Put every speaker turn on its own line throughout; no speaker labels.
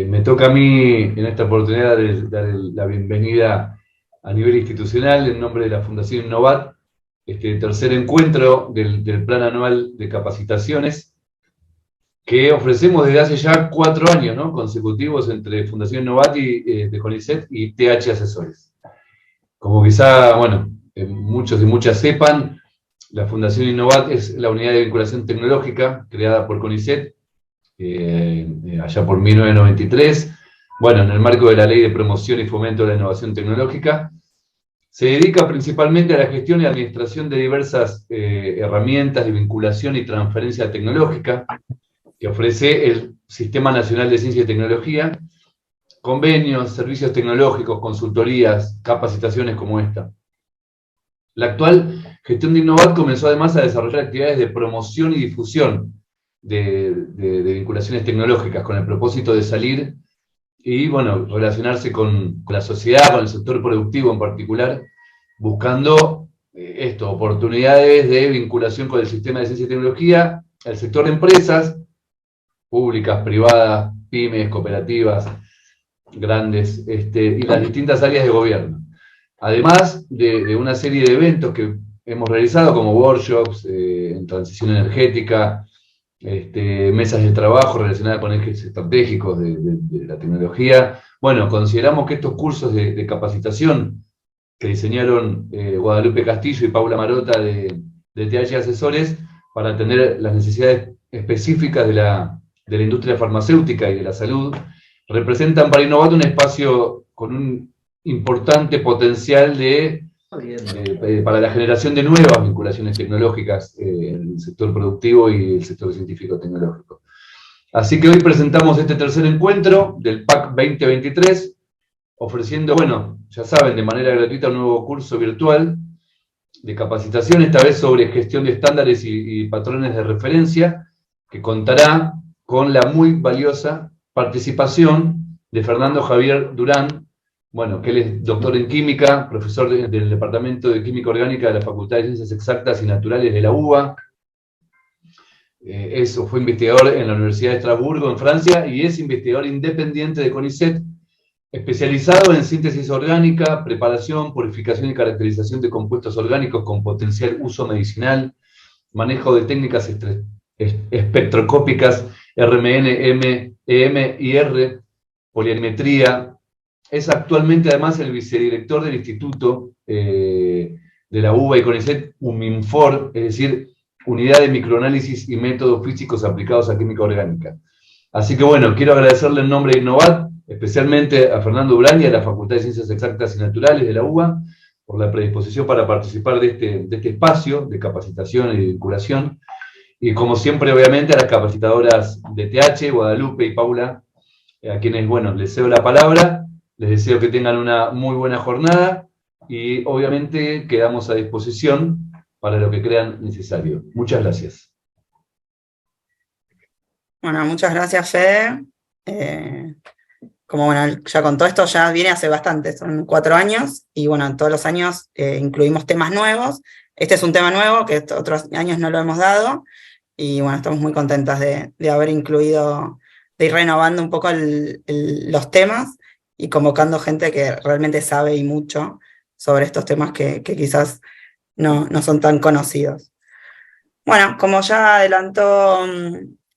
Me toca a mí en esta oportunidad dar la bienvenida a nivel institucional en nombre de la Fundación Innovat, este tercer encuentro del Plan Anual de Capacitaciones que ofrecemos desde hace ya 4 años, ¿no?, consecutivos entre Fundación Innovat de CONICET y TH Asesores. Como quizá, bueno, muchos y muchas sepan, la Fundación Innovat es la unidad de vinculación tecnológica creada por CONICET allá por 1993, bueno, en el marco de la Ley de Promoción y Fomento de la Innovación Tecnológica. Se dedica principalmente a la gestión y administración de diversas herramientas de vinculación y transferencia tecnológica que ofrece el Sistema Nacional de Ciencia y Tecnología, convenios, servicios tecnológicos, consultorías, capacitaciones como esta. La actual gestión de Innovat comenzó además a desarrollar actividades de promoción y difusión de vinculaciones tecnológicas con el propósito de salir y, bueno, relacionarse con la sociedad, con el sector productivo en particular, buscando oportunidades de vinculación con el sistema de ciencia y tecnología, el sector de empresas, públicas, privadas, pymes, cooperativas, grandes, y las distintas áreas de gobierno. Además de una serie de eventos que hemos realizado, como workshops en transición energética, mesas de trabajo relacionadas con ejes estratégicos de la tecnología. Bueno, consideramos que estos cursos de capacitación que diseñaron Guadalupe Castillo y Paula Marota de TH Asesores para atender las necesidades específicas de la industria farmacéutica y de la salud, representan para Innovat un espacio con un importante potencial para la generación de nuevas vinculaciones tecnológicas en el sector productivo y el sector científico-tecnológico. Así que hoy presentamos este tercer encuentro del PAC 2023, ofreciendo, bueno, ya saben, de manera gratuita un nuevo curso virtual de capacitación, esta vez sobre gestión de estándares y patrones de referencia, que contará con la muy valiosa participación de Fernando Javier Durán, bueno, que él es doctor en química, profesor del Departamento de Química Orgánica de la Facultad de Ciencias Exactas y Naturales de la UBA. Fue investigador en la Universidad de Estrasburgo, en Francia, y es investigador independiente de CONICET, especializado en síntesis orgánica, preparación, purificación y caracterización de compuestos orgánicos con potencial uso medicinal, manejo de técnicas espectroscópicas, RMN, EM, polimetría. Es actualmente además el vicedirector del Instituto de la UBA y CONICET, UMINFOR, es decir, Unidad de Microanálisis y Métodos Físicos Aplicados a Química Orgánica. Así que bueno, quiero agradecerle en nombre de Innovat, especialmente a Fernando Durán y a la Facultad de Ciencias Exactas y Naturales de la UBA, por la predisposición para participar de este espacio de capacitación y de vinculación. Y como siempre, obviamente, a las capacitadoras de TH, Guadalupe y Paula, a quienes, bueno, les cedo la palabra, les deseo que tengan una muy buena jornada y obviamente quedamos a disposición para lo que crean necesario. Muchas gracias.
Bueno, muchas gracias, Fede. Como bueno, ya con todo esto ya viene hace bastante, son 4 años, y bueno, todos los años incluimos temas nuevos. Este es un tema nuevo que otros años no lo hemos dado, y bueno, estamos muy contentas de haber incluido, de ir renovando un poco los temas y convocando gente que realmente sabe y mucho sobre estos temas que quizás no son tan conocidos. Bueno, como ya adelantó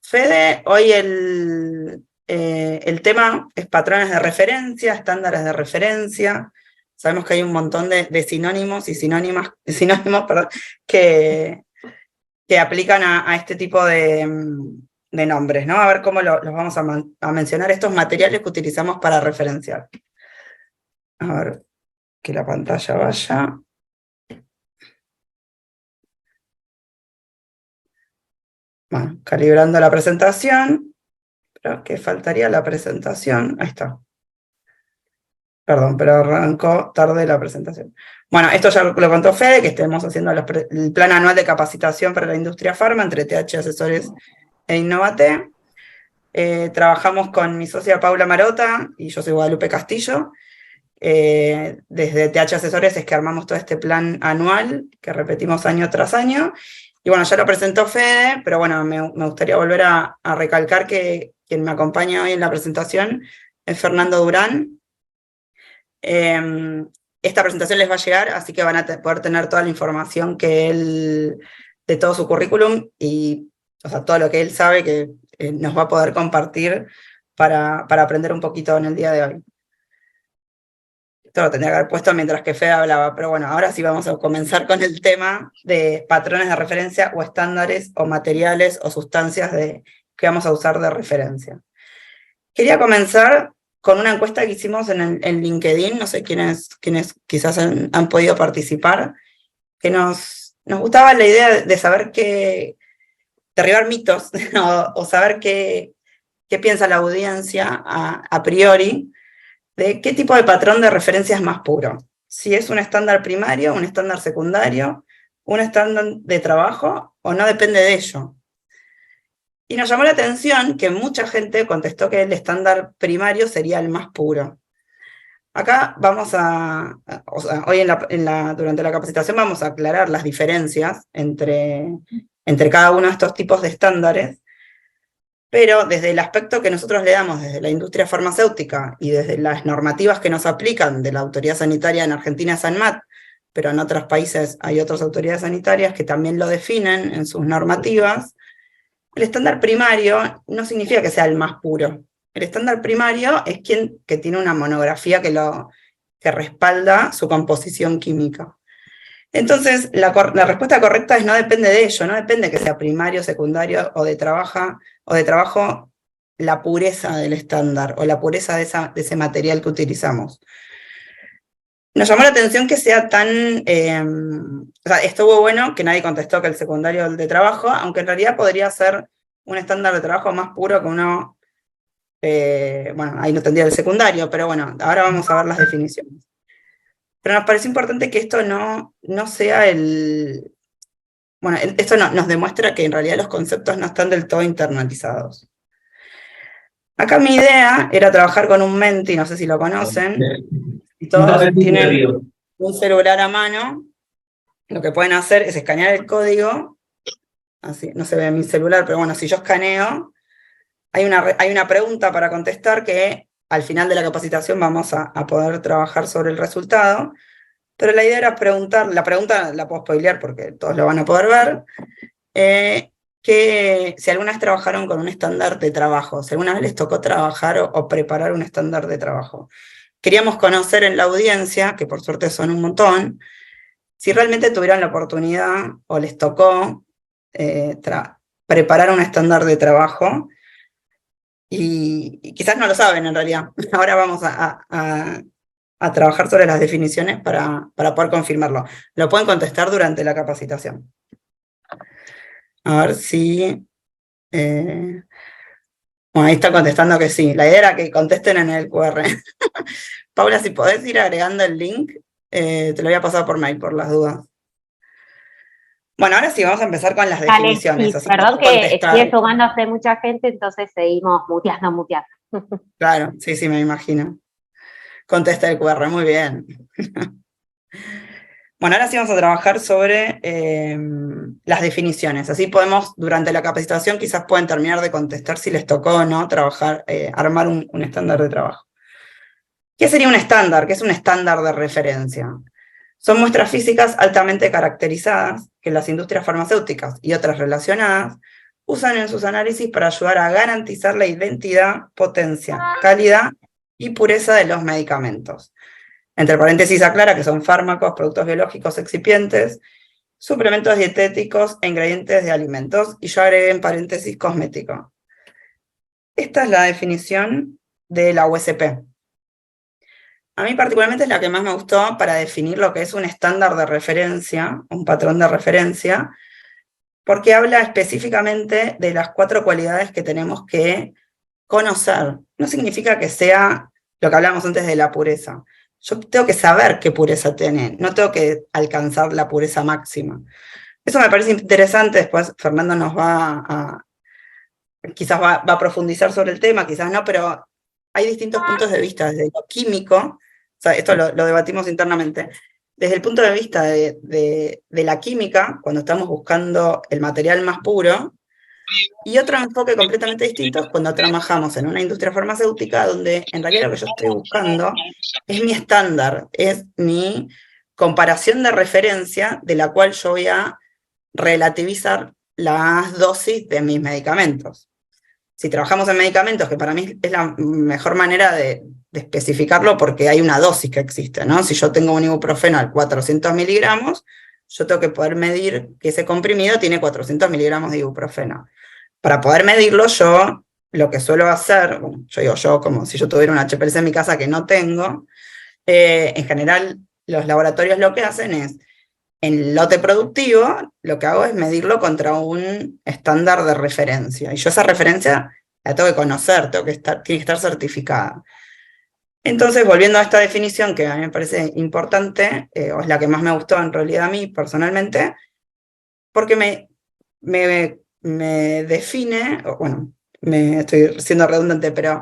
Fede, hoy el tema es patrones de referencia, estándares de referencia. Sabemos que hay un montón de sinónimos y sinónimos perdón, que aplican a este tipo de nombres, ¿no? A ver cómo los vamos a mencionar, estos materiales que utilizamos para referenciar. A ver, que la pantalla vaya. Bueno, calibrando la presentación. Pero que faltaría la presentación. Ahí está. Perdón, pero arrancó tarde la presentación. Bueno, esto ya lo contó Fede, que estemos haciendo el plan anual de capacitación para la industria farma entre TH Asesores e Innovate. Trabajamos con mi socia Paula Marota y yo soy Guadalupe Castillo. Desde TH Asesores es que armamos todo este plan anual que repetimos año tras año, Y bueno, ya lo presentó Fede, pero bueno, me gustaría volver a recalcar que quien me acompaña hoy en la presentación es Fernando Durán. Esta presentación les va a llegar, así que van a poder tener toda la información que él, de todo su currículum y, o sea, todo lo que él sabe que nos va a poder compartir para aprender un poquito en el día de hoy. Esto lo tendría que haber puesto mientras que Fede hablaba, pero bueno, ahora sí vamos a comenzar con el tema de patrones de referencia o estándares o materiales o sustancias que vamos a usar de referencia. Quería comenzar con una encuesta que hicimos en LinkedIn, no sé quiénes quizás han podido participar, que nos gustaba la idea de saber derribar mitos o saber qué piensa la audiencia a priori de qué tipo de patrón de referencia es más puro. Si es un estándar primario, un estándar secundario, un estándar de trabajo, o no depende de ello. Y nos llamó la atención que mucha gente contestó que el estándar primario sería el más puro. Acá vamos o sea, hoy durante la capacitación vamos a aclarar las diferencias entre cada uno de estos tipos de estándares, pero desde el aspecto que nosotros le damos desde la industria farmacéutica y desde las normativas que nos aplican de la autoridad sanitaria en Argentina es ANMAT, pero en otros países hay otras autoridades sanitarias que también lo definen en sus normativas, el estándar primario no significa que sea el más puro. El estándar primario es que tiene una monografía que respalda su composición química. Entonces, la respuesta correcta es no depende de ello, no depende que sea primario, secundario o de trabajo la pureza del estándar o la pureza de ese material que utilizamos. Nos llamó la atención que sea tan... o sea, estuvo bueno que nadie contestó que el secundario o el de trabajo, aunque en realidad podría ser un estándar de trabajo más puro que uno... bueno, ahí no tendría el secundario, pero bueno, ahora vamos a ver las definiciones. Pero nos pareció importante que esto no sea el... Bueno, esto nos demuestra que en realidad los conceptos no están del todo internalizados. Acá mi idea era trabajar con un Menti, no sé si lo conocen, y todos tienen un celular a mano, lo que pueden hacer es escanear el código, así, no se ve mi celular, pero bueno, si yo escaneo, hay una pregunta para contestar que al final de la capacitación vamos a poder trabajar sobre el resultado, pero la idea era preguntar, la pregunta la puedo spoilear porque todos lo van a poder ver, que si alguna vez trabajaron con un estándar de trabajo, si alguna vez les tocó trabajar o preparar un estándar de trabajo. Queríamos conocer en la audiencia, que por suerte son un montón, si realmente tuvieron la oportunidad o les tocó preparar un estándar de trabajo, y quizás no lo saben en realidad. Ahora vamos a trabajar sobre las definiciones para poder confirmarlo. Lo pueden contestar durante la capacitación. A ver si... bueno, ahí está contestando que sí. La idea era que contesten en el QR. Paula, si podés ir agregando el link, te lo voy a pasar por mail por las dudas. Bueno, ahora sí vamos a empezar con las definiciones.
Sí, perdón que sigue sumándose mucha gente, entonces seguimos muteando.
Claro, sí, me imagino. Contesta el QR, muy bien. Bueno, ahora sí vamos a trabajar sobre las definiciones. Así podemos, durante la capacitación, quizás pueden terminar de contestar si les tocó o no trabajar, armar un estándar de trabajo. ¿Qué sería un estándar? ¿Qué es un estándar de referencia? Son muestras físicas altamente caracterizadas que las industrias farmacéuticas y otras relacionadas usan en sus análisis para ayudar a garantizar la identidad, potencia, calidad y pureza de los medicamentos. Entre paréntesis aclara que son fármacos, productos biológicos excipientes, suplementos dietéticos e ingredientes de alimentos, y yo agregué en paréntesis cosmético. Esta es la definición de la USP. A mí particularmente es la que más me gustó para definir lo que es un estándar de referencia, un patrón de referencia, porque habla específicamente de las 4 cualidades que tenemos que conocer. No significa que sea lo que hablábamos antes de la pureza. Yo tengo que saber qué pureza tiene, no tengo que alcanzar la pureza máxima. Eso me parece interesante, después Fernando nos quizás va a profundizar sobre el tema, quizás no, pero hay distintos puntos de vista, desde lo químico, o sea, esto lo debatimos internamente, desde el punto de vista de la química, cuando estamos buscando el material más puro, y otro enfoque completamente distinto es cuando trabajamos en una industria farmacéutica donde en realidad lo que yo estoy buscando es mi estándar, es mi comparación de referencia de la cual yo voy a relativizar las dosis de mis medicamentos. Si trabajamos en medicamentos, que para mí es la mejor manera de especificarlo porque hay una dosis que existe, ¿no? Si yo tengo un ibuprofeno al 400 miligramos, yo tengo que poder medir que ese comprimido tiene 400 miligramos de ibuprofeno. Para poder medirlo, yo lo que suelo hacer, bueno, yo digo yo como si yo tuviera un HPLC en mi casa que no tengo, en general los laboratorios lo que hacen es, en el lote productivo, lo que hago es medirlo contra un estándar de referencia. Y yo esa referencia la tengo que conocer, tiene que estar certificada. Entonces, volviendo a esta definición que a mí me parece importante, o es la que más me gustó en realidad a mí personalmente, porque me define, bueno, estoy siendo redundante, pero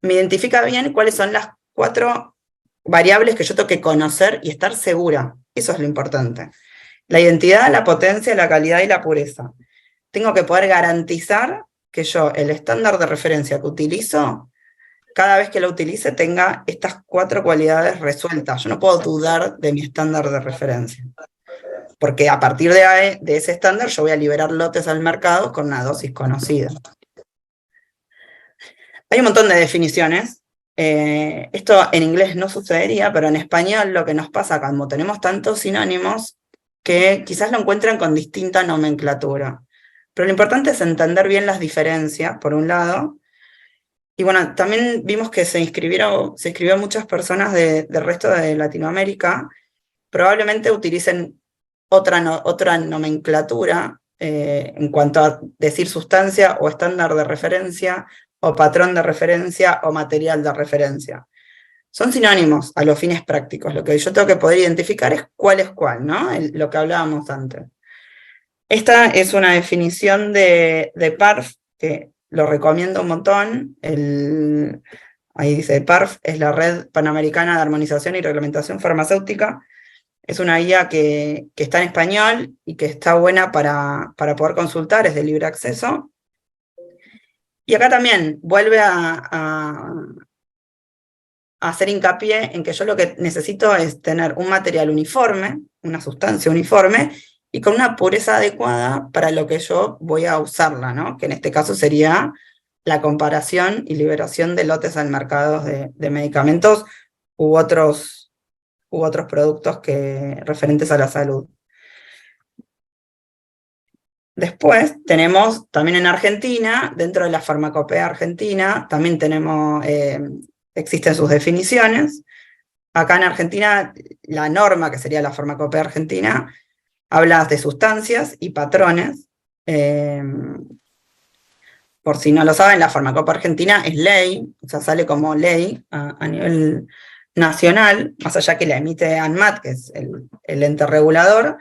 me identifica bien cuáles son las 4 variables que yo tengo que conocer y estar segura. Eso es lo importante. La identidad, la potencia, la calidad y la pureza. Tengo que poder garantizar que yo, el estándar de referencia que utilizo, cada vez que lo utilice, tenga estas 4 cualidades resueltas. Yo no puedo dudar de mi estándar de referencia. Porque a partir de ese estándar yo voy a liberar lotes al mercado con una dosis conocida. Hay un montón de definiciones. Esto en inglés no sucedería, pero en español lo que nos pasa cuando tenemos tantos sinónimos que quizás lo encuentran con distinta nomenclatura. Pero lo importante es entender bien las diferencias, por un lado. Y bueno, también vimos que se inscribió muchas personas del resto de Latinoamérica. Probablemente utilicen otra nomenclatura en cuanto a decir sustancia o estándar de referencia o patrón de referencia o material de referencia. Son sinónimos a los fines prácticos. Lo que yo tengo que poder identificar es cuál, ¿no? Lo que hablábamos antes. Esta es una definición de PARF, que lo recomiendo un montón. Ahí dice, PARF es la Red Panamericana de Armonización y Reglamentación Farmacéutica. Es una guía que está en español y que está buena para poder consultar, es de libre acceso. Y acá también vuelve a hacer hincapié en que yo lo que necesito es tener un material uniforme, una sustancia uniforme, y con una pureza adecuada para lo que yo voy a usarla, ¿no? Que en este caso sería la comparación y liberación de lotes al mercado de medicamentos u otros productos referentes a la salud. Después tenemos también en Argentina, dentro de la farmacopea argentina, también existen sus definiciones. Acá en Argentina, la norma, que sería la farmacopea argentina, habla de sustancias y patrones. Por si no lo saben, la farmacopea argentina es ley, o sea, sale como ley a nivel nacional, más allá que la emite ANMAT, que es el ente regulador,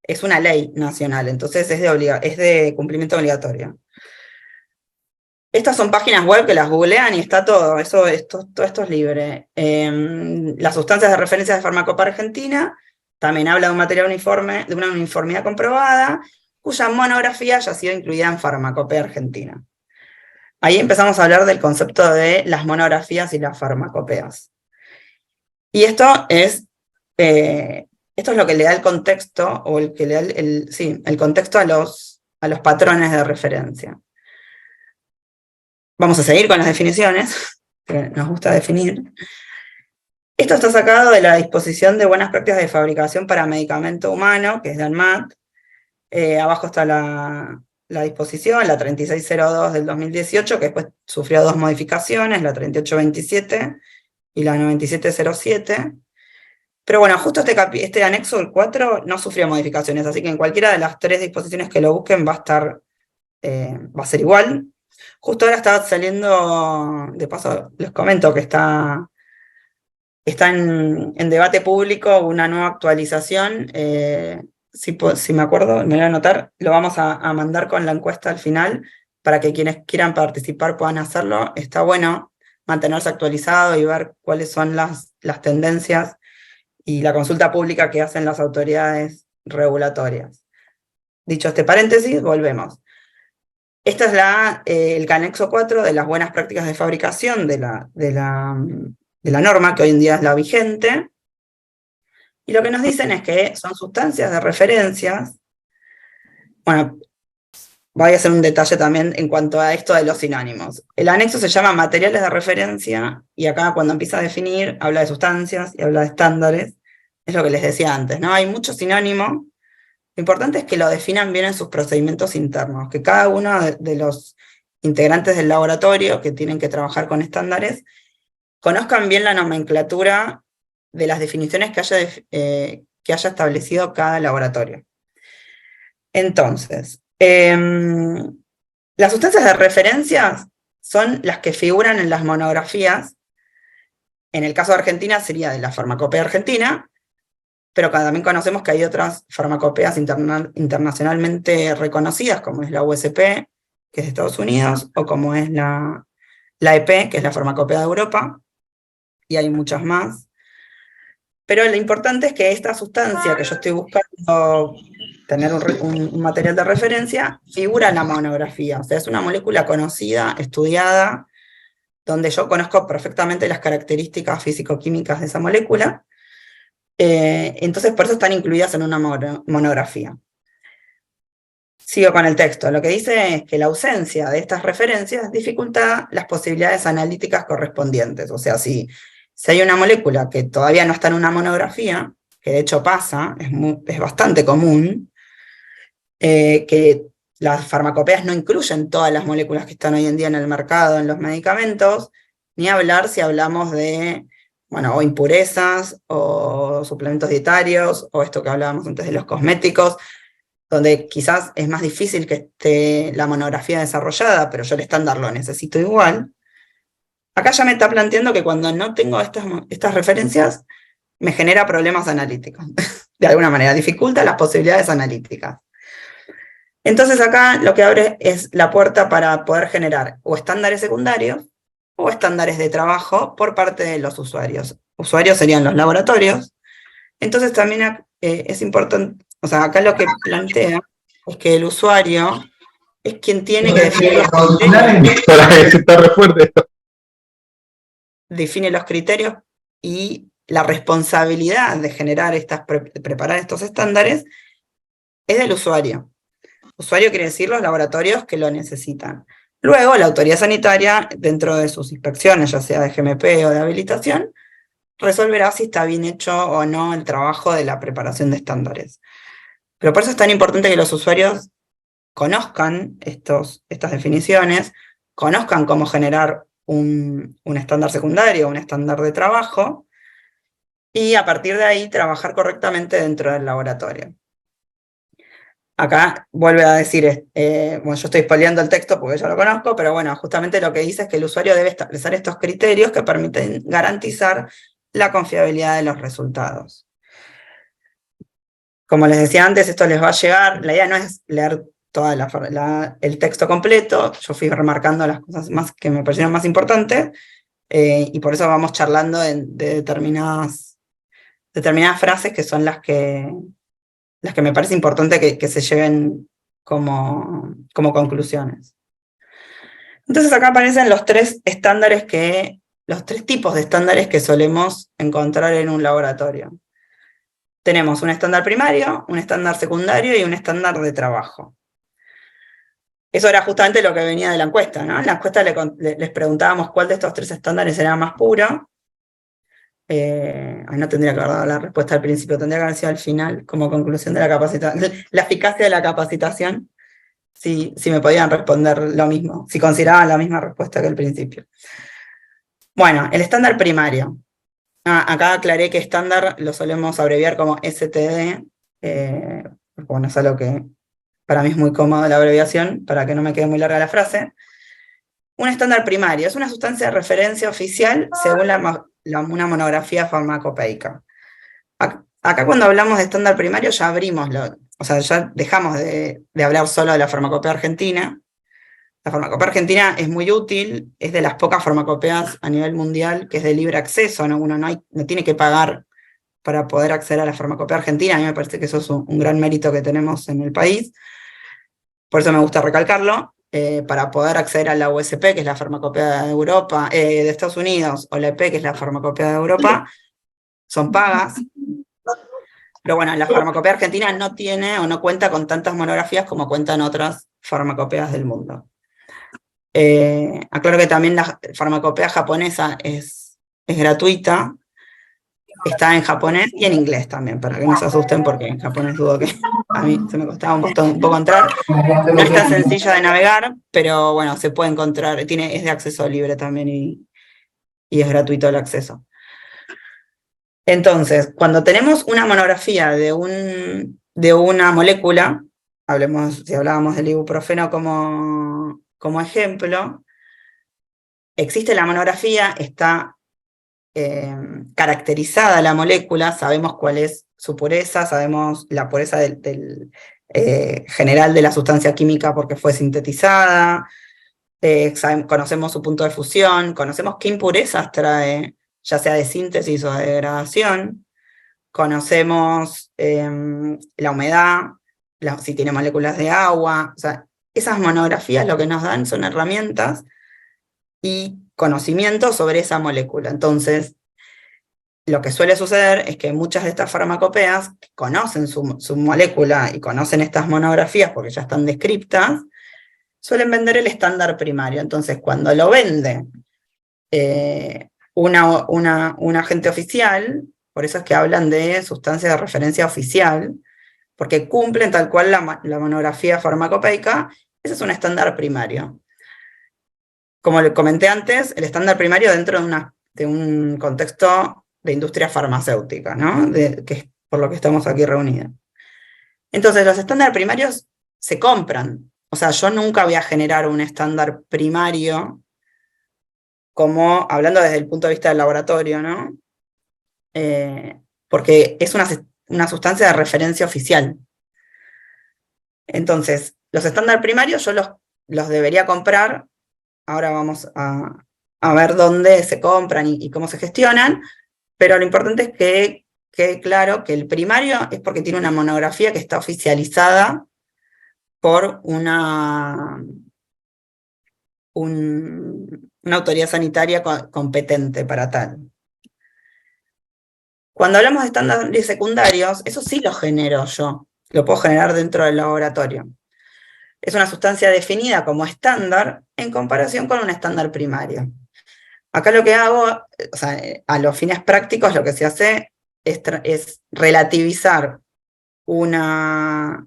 es una ley nacional, entonces es de cumplimiento obligatorio. Estas son páginas web que las googlean y está todo, todo esto es libre. Las sustancias de referencia de farmacopea argentina también habla de un material uniforme, de una uniformidad comprobada, cuya monografía ya ha sido incluida en farmacopea argentina. Ahí empezamos a hablar del concepto de las monografías y las farmacopeas. Y esto es lo que le da el contexto, o el que le da el contexto a los patrones de referencia. Vamos a seguir con las definiciones, que nos gusta definir. Esto está sacado de la disposición de buenas prácticas de fabricación para medicamento humano, que es de ANMAT. Abajo está la disposición, la 3602 del 2018, que después sufrió 2 modificaciones, la 3827 y la 9707. Pero bueno, justo este anexo, el 4, no sufrió modificaciones, así que en cualquiera de las 3 disposiciones que lo busquen va a ser igual. Justo ahora está saliendo, de paso les comento que está en debate público una nueva actualización. Si me acuerdo, me voy a anotar, lo vamos a mandar con la encuesta al final, para que quienes quieran participar puedan hacerlo. Está bueno mantenerse actualizado y ver cuáles son las tendencias y la consulta pública que hacen las autoridades regulatorias. Dicho este paréntesis, volvemos. Esta es el anexo 4 de las buenas prácticas de fabricación de la norma, que hoy en día es la vigente. Y lo que nos dicen es que son sustancias de referencias. Bueno, voy a hacer un detalle también en cuanto a esto de los sinónimos. El anexo se llama materiales de referencia, y acá cuando empieza a definir, habla de sustancias y habla de estándares. Es lo que les decía antes, ¿no? Hay muchos sinónimos. Lo importante es que lo definan bien en sus procedimientos internos, que cada uno de los integrantes del laboratorio que tienen que trabajar con estándares conozcan bien la nomenclatura de las definiciones que haya establecido cada laboratorio. Entonces, las sustancias de referencia son las que figuran en las monografías. En el caso de Argentina sería de la Farmacopea Argentina, pero también conocemos que hay otras farmacopeas internacionalmente reconocidas, como es la USP, que es de Estados Unidos, o como es la EP, que es la Farmacopea de Europa, y hay muchas más. Pero lo importante es que esta sustancia que yo estoy buscando tener un material de referencia, figura en la monografía. O sea, es una molécula conocida, estudiada, donde yo conozco perfectamente las características físico-químicas de esa molécula. Entonces, por eso están incluidas en una monografía. Sigo con el texto. Lo que dice es que la ausencia de estas referencias dificulta las posibilidades analíticas correspondientes. O sea, si hay una molécula que todavía no está en una monografía, que de hecho pasa, es bastante común, que las farmacopeas no incluyen todas las moléculas que están hoy en día en el mercado, en los medicamentos, ni hablar si hablamos de, bueno, o impurezas, o suplementos dietarios, o esto que hablábamos antes de los cosméticos, donde quizás es más difícil que esté la monografía desarrollada, pero yo el estándar lo necesito igual. Acá ya me está planteando que cuando no tengo estas referencias, me genera problemas analíticos. De alguna manera, dificulta las posibilidades analíticas. Entonces acá lo que abre es la puerta para poder generar o estándares secundarios o estándares de trabajo por parte de los usuarios. Usuarios serían los laboratorios. Entonces también es importante, o sea, acá lo que plantea es que el usuario es quien tiene que definir los criterios.
Para que se está re fuerte esto.
Define los criterios y la responsabilidad de generar preparar estos estándares es del usuario. Usuario quiere decir los laboratorios que lo necesitan. Luego, la autoridad sanitaria, dentro de sus inspecciones, ya sea de GMP o de habilitación, resolverá si está bien hecho o no el trabajo de la preparación de estándares. Pero por eso es tan importante que los usuarios conozcan estas definiciones, conozcan cómo generar un estándar secundario, un estándar de trabajo, y a partir de ahí trabajar correctamente dentro del laboratorio. Acá vuelve a decir, bueno, yo estoy spoileando el texto porque yo lo conozco, pero bueno, justamente lo que dice es que el usuario debe establecer estos criterios que permiten garantizar la confiabilidad de los resultados. Como les decía antes, esto les va a llegar, la idea no es leer todo el texto completo, yo fui remarcando las cosas más que me parecieron más importantes, y por eso vamos charlando de determinadas frases que son las que me parece importante que se lleven como conclusiones. Entonces acá aparecen los tres tipos de estándares que solemos encontrar en un laboratorio. Tenemos un estándar primario, un estándar secundario y un estándar de trabajo. Eso era justamente lo que venía de la encuesta, ¿no? En la encuesta les preguntábamos cuál de estos tres estándares era más puro. No tendría que haber dado la respuesta al principio, tendría que haber sido al final, como conclusión de la capacitación, la eficacia de la capacitación, si me podían responder lo mismo, si consideraban la misma respuesta que al principio. Bueno, el estándar primario. Acá aclaré que estándar lo solemos abreviar como STD, bueno, es algo que para mí es muy cómodo la abreviación, para que no me quede muy larga la frase. Un estándar primario es una sustancia de referencia oficial según una monografía farmacopeica. Acá cuando hablamos de estándar primario ya ya dejamos de hablar solo de la farmacopea argentina. La farmacopea argentina es muy útil, es de las pocas farmacopeas a nivel mundial que es de libre acceso, ¿no? Uno no tiene que pagar para poder acceder a la farmacopea argentina. A mí me parece que eso es un gran mérito que tenemos en el país. Por eso me gusta recalcarlo. Para poder acceder a la USP, que es la farmacopea de Europa, de Estados Unidos, o la EP, que es la farmacopea de Europa, son pagas. Pero bueno, la farmacopea argentina no tiene o no cuenta con tantas monografías como cuentan otras farmacopeas del mundo. Aclaro que también la farmacopea japonesa es gratuita, está en japonés y en inglés también, para que no se asusten, porque en japonés dudo que a mí se me costaba un poco entrar. No es tan sencilla de navegar, pero bueno, se puede encontrar, es de acceso libre también y es gratuito el acceso. Entonces, cuando tenemos una monografía de una molécula, si hablábamos del ibuprofeno como ejemplo, existe la monografía, está caracterizada la molécula, sabemos cuál es su pureza, sabemos la pureza general de la sustancia química porque fue sintetizada, conocemos su punto de fusión, conocemos qué impurezas trae, ya sea de síntesis o de degradación, conocemos la humedad, si tiene moléculas de agua, o sea, esas monografías lo que nos dan son herramientas y conocimiento sobre esa molécula. Entonces, lo que suele suceder es que muchas de estas farmacopeas conocen su molécula y conocen estas monografías porque ya están descriptas, suelen vender el estándar primario. Entonces, cuando lo vende un agente oficial, por eso es que hablan de sustancia de referencia oficial, porque cumplen tal cual la monografía farmacopeica, ese es un estándar primario. Como le comenté antes, el estándar primario dentro de un contexto de industria farmacéutica, ¿no? Que es por lo que estamos aquí reunidos. Entonces, los estándares primarios se compran. O sea, yo nunca voy a generar un estándar primario como, hablando desde el punto de vista del laboratorio, ¿no? Porque es una sustancia de referencia oficial. Entonces, los estándares primarios yo los debería comprar. Ahora vamos a ver dónde se compran y cómo se gestionan, pero lo importante es que quede claro que el primario es porque tiene una monografía que está oficializada por una autoridad sanitaria competente para tal. Cuando hablamos de estándares secundarios, eso sí lo genero yo, lo puedo generar dentro del laboratorio. Es una sustancia definida como estándar en comparación con un estándar primario. Acá lo que hago, o sea, a los fines prácticos, lo que se hace es relativizar una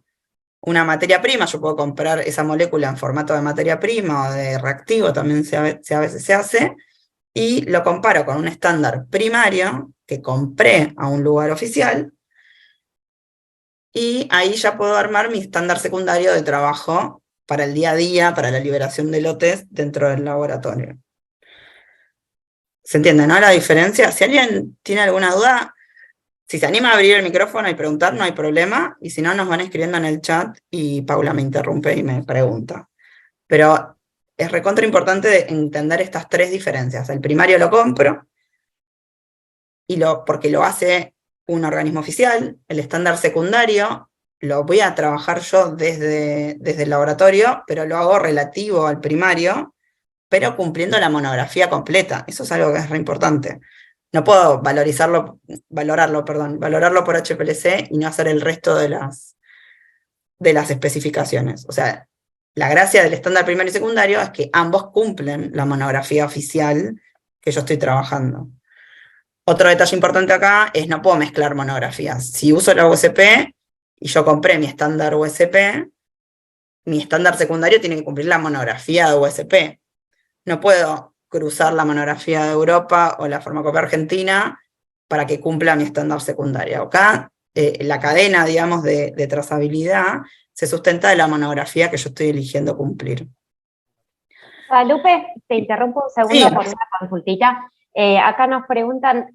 materia prima. Yo puedo comprar esa molécula en formato de materia prima o de reactivo, también a veces se hace, y lo comparo con un estándar primario que compré a un lugar oficial, y ahí ya puedo armar mi estándar secundario de trabajo para el día a día, para la liberación de lotes dentro del laboratorio. ¿Se entiende, no? La diferencia. Si alguien tiene alguna duda, si se anima a abrir el micrófono y preguntar, no hay problema, y si no, nos van escribiendo en el chat y Paula me interrumpe y me pregunta. Pero es recontra importante entender estas tres diferencias. El primario lo compro, porque lo hace un organismo oficial. El estándar secundario lo voy a trabajar yo desde el laboratorio, pero lo hago relativo al primario, pero cumpliendo la monografía completa. Eso es algo que es re importante. No puedo valorarlo por HPLC y no hacer el resto de las especificaciones. O sea, la gracia del estándar primario y secundario es que ambos cumplen la monografía oficial que yo estoy trabajando. Otro detalle importante acá es no puedo mezclar monografías. Si uso la USP y yo compré mi estándar USP, mi estándar secundario tiene que cumplir la monografía de USP. No puedo cruzar la monografía de Europa o la farmacopea argentina para que cumpla mi estándar secundario. Acá la cadena, digamos, de trazabilidad se sustenta de la monografía que yo estoy eligiendo cumplir.
Lupe, te interrumpo un segundo
Sí.
por una consultita. Acá nos preguntan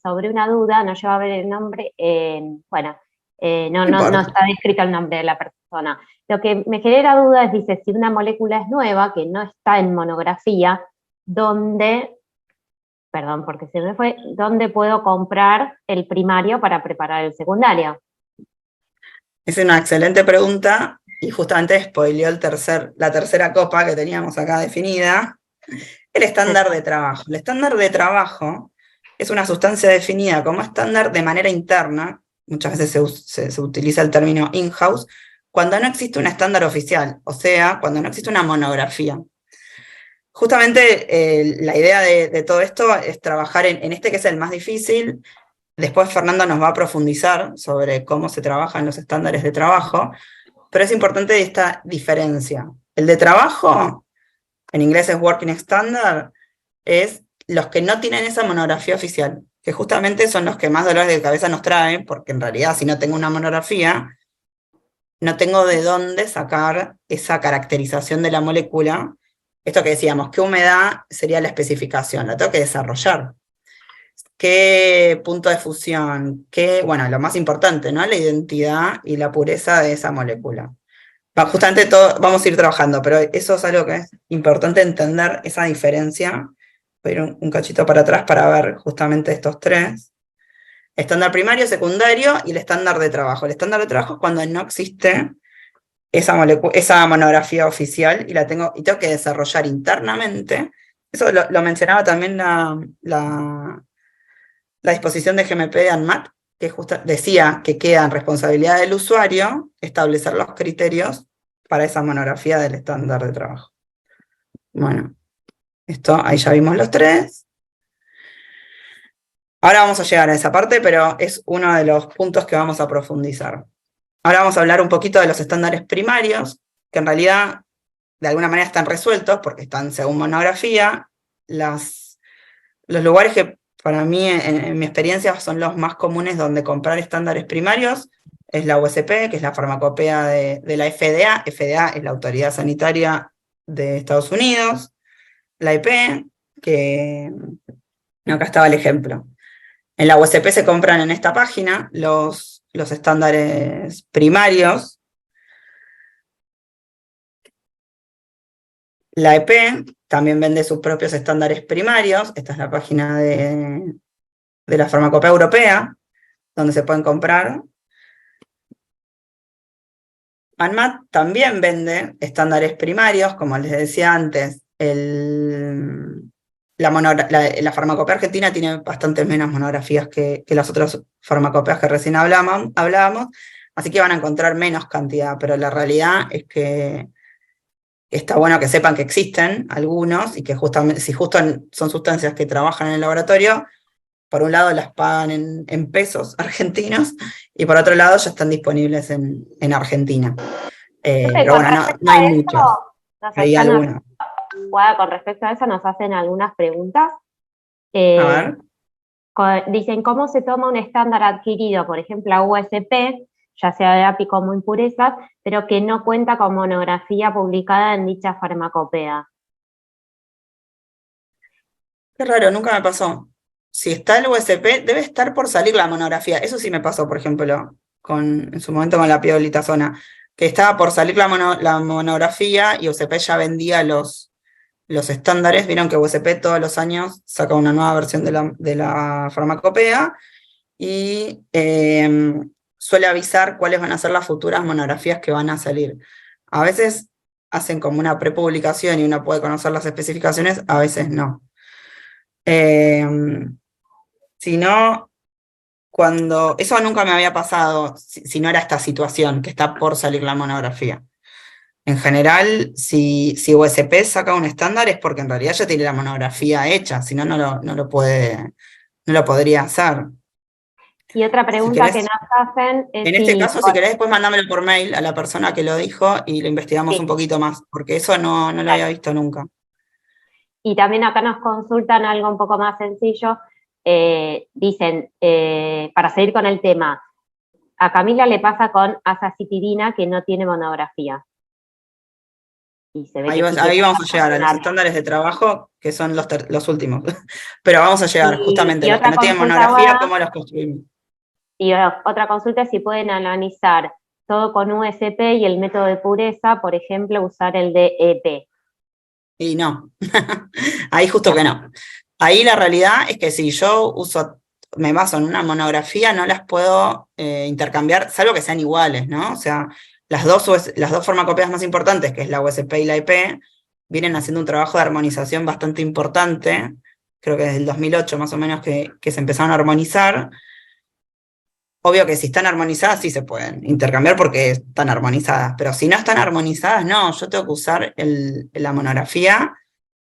sobre una duda, no lleva a ver el nombre, no está descrito el nombre de la persona. Lo que me genera duda es, dice, si una molécula es nueva, que no está en monografía, ¿dónde perdón porque se me fue, ¿dónde puedo comprar el primario para preparar el secundario?
Es una excelente pregunta, y justamente spoileó la tercera copa que teníamos acá definida, el estándar de trabajo. El estándar de trabajo es una sustancia definida como estándar de manera interna, muchas veces se utiliza el término in-house, cuando no existe un estándar oficial, o sea, cuando no existe una monografía. Justamente la idea de todo esto es trabajar en este que es el más difícil. Después Fernando nos va a profundizar sobre cómo se trabajan los estándares de trabajo, pero es importante esta diferencia. El de trabajo, en inglés es Working Standard, es los que no tienen esa monografía oficial, que justamente son los que más dolores de cabeza nos traen, porque en realidad si no tengo una monografía, no tengo de dónde sacar esa caracterización de la molécula. Esto que decíamos, ¿qué humedad sería la especificación? La tengo que desarrollar. ¿Qué punto de fusión? Bueno, lo más importante, ¿no? La identidad y la pureza de esa molécula. Justamente vamos a ir trabajando, pero eso es algo que es importante entender, esa diferencia. Voy a ir un cachito para atrás para ver justamente estos tres. Estándar primario, secundario y el estándar de trabajo. El estándar de trabajo es cuando no existe esa monografía oficial y tengo que desarrollar internamente. Eso lo mencionaba también la disposición de GMP de ANMAT, que decía que queda en responsabilidad del usuario establecer los criterios para esa monografía del estándar de trabajo. Bueno, ahí ya vimos los tres. Ahora vamos a llegar a esa parte, pero es uno de los puntos que vamos a profundizar. Ahora vamos a hablar un poquito de los estándares primarios, que en realidad de alguna manera están resueltos porque están según monografía. Los lugares que para mí, en mi experiencia, son los más comunes donde comprar estándares primarios es la USP, que es la farmacopea de la FDA. FDA es la Autoridad Sanitaria de Estados Unidos. La EP, que acá estaba el ejemplo. En la USP se compran en esta página los estándares primarios. La EP también vende sus propios estándares primarios. Esta es la página de la farmacopea europea, donde se pueden comprar. ANMAT también vende estándares primarios, como les decía antes. La farmacopea argentina tiene bastantes menos monografías que las otras farmacopeas que recién hablábamos, así que van a encontrar menos cantidad, pero la realidad es que está bueno que sepan que existen algunos, y que justamente, si justo son sustancias que trabajan en el laboratorio, por un lado las pagan en pesos argentinos, y por otro lado ya están disponibles en Argentina. Pero bueno, no hay muchos, hay algunos.
Con respecto a eso nos hacen algunas preguntas.
A ver.
Dicen, ¿cómo se toma un estándar adquirido, por ejemplo, a USP, ya sea de API como impurezas, pero que no cuenta con monografía publicada en dicha farmacopea?
Qué raro, nunca me pasó. Si está el USP, debe estar por salir la monografía. Eso sí me pasó, por ejemplo, en su momento con la piolitazona, que estaba por salir la monografía y USP ya vendía los estándares. Vieron que USP todos los años saca una nueva versión de la farmacopea y suele avisar cuáles van a ser las futuras monografías que van a salir. A veces hacen como una prepublicación y uno puede conocer las especificaciones, a veces no. Si no, eso nunca me había pasado, si no era esta situación, que está por salir la monografía. En general, si USP saca un estándar es porque en realidad ya tiene la monografía hecha, si no, no lo podría hacer.
Y otra pregunta que nos hacen es...
En este caso, si querés, después mandámelo por mail a la persona que lo dijo y lo investigamos un poquito más, porque eso no lo había visto nunca.
Y también acá nos consultan algo un poco más sencillo. Dicen, para seguir con el tema, a Camila le pasa con azacitidina que no tiene monografía. Y se ve
ahí vamos a llegar a los estándares de trabajo, que son los últimos. Pero vamos a llegar justamente a los que no tienen monografía, ¿cómo los construimos?
Y otra consulta es si pueden analizar todo con USP y el método de pureza, por ejemplo, usar el de EP.
Y no, ahí justo que no. Ahí la realidad es que si yo me baso en una monografía, no las puedo intercambiar, salvo que sean iguales, ¿no? O sea, las dos farmacopeas más importantes, que es la USP y la IP, vienen haciendo un trabajo de armonización bastante importante, creo que desde el 2008 más o menos que se empezaron a armonizar. Obvio que si están armonizadas sí se pueden intercambiar porque están armonizadas, pero si no están armonizadas, no, yo tengo que usar la monografía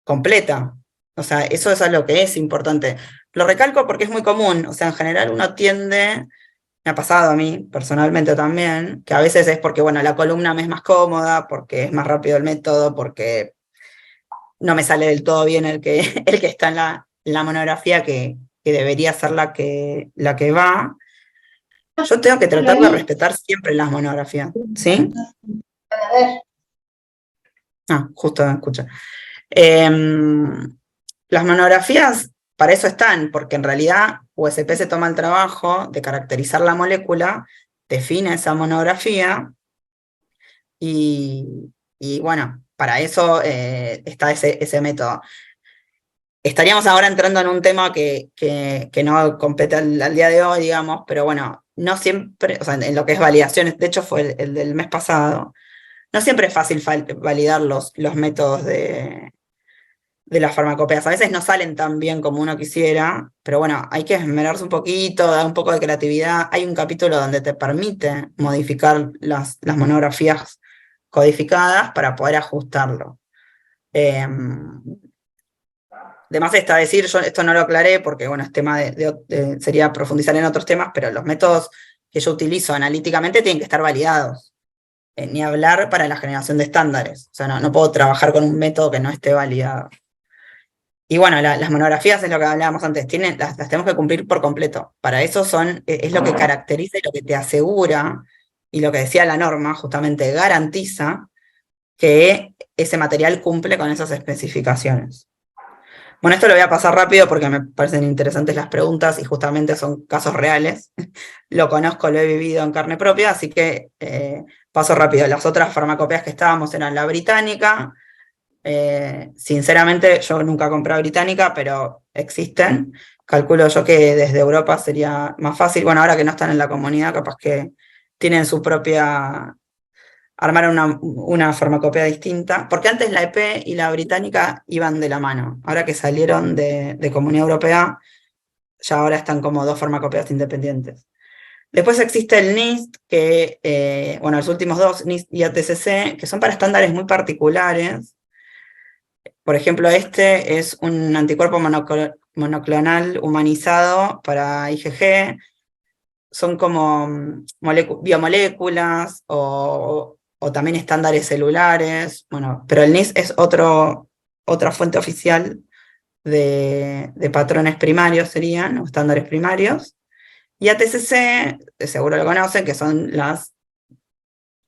completa. O sea, eso es algo que es importante. Lo recalco porque es muy común, o sea, en general uno tiende, me ha pasado a mí personalmente también, que a veces es porque, bueno, la columna me es más cómoda, porque es más rápido el método, porque no me sale del todo bien el que está en la monografía, que debería ser la que va. Yo tengo que tratar de respetar siempre las monografías, ¿sí? Justo me escucha. Las monografías para eso están, porque en realidad USP se toma el trabajo de caracterizar la molécula, define esa monografía, y bueno, para eso está ese método. Estaríamos ahora entrando en un tema que no compete al día de hoy, digamos, pero bueno, no siempre, o sea, en lo que es validaciones, de hecho fue el del mes pasado, no siempre es fácil validar los métodos de las farmacopeas. A veces no salen tan bien como uno quisiera, pero bueno, hay que esmerarse un poquito, dar un poco de creatividad. Hay un capítulo donde te permite modificar las monografías codificadas para poder ajustarlo. Además está decir, yo esto no lo aclaré porque, bueno, es tema sería profundizar en otros temas, pero los métodos que yo utilizo analíticamente tienen que estar validados. Ni hablar para la generación de estándares. O sea, no puedo trabajar con un método que no esté validado. Y bueno, las monografías es lo que hablábamos antes, las tenemos que cumplir por completo. Para eso es lo que caracteriza y lo que te asegura, y lo que decía la norma, justamente garantiza que ese material cumple con esas especificaciones. Bueno, esto lo voy a pasar rápido porque me parecen interesantes las preguntas y justamente son casos reales. Lo conozco, lo he vivido en carne propia, así que paso rápido. Las otras farmacopeas que estábamos eran la británica. Sinceramente, yo nunca compré británica, pero existen. Calculo yo que desde Europa sería más fácil. Bueno, ahora que no están en la comunidad, capaz que tienen su propia... armar una farmacopea distinta, porque antes la EP y la británica iban de la mano. Ahora que salieron de Comunidad Europea, ya ahora están como dos farmacopeas independientes. Después existe el NIST, que, bueno, los últimos dos, NIST y ATCC, que son para estándares muy particulares. Por ejemplo, este es un anticuerpo monoclonal humanizado para IgG. Son como biomoléculas o también estándares celulares. Bueno, pero el NIST es otra fuente oficial de patrones primarios, serían, o estándares primarios. Y ATCC, seguro lo conocen, que son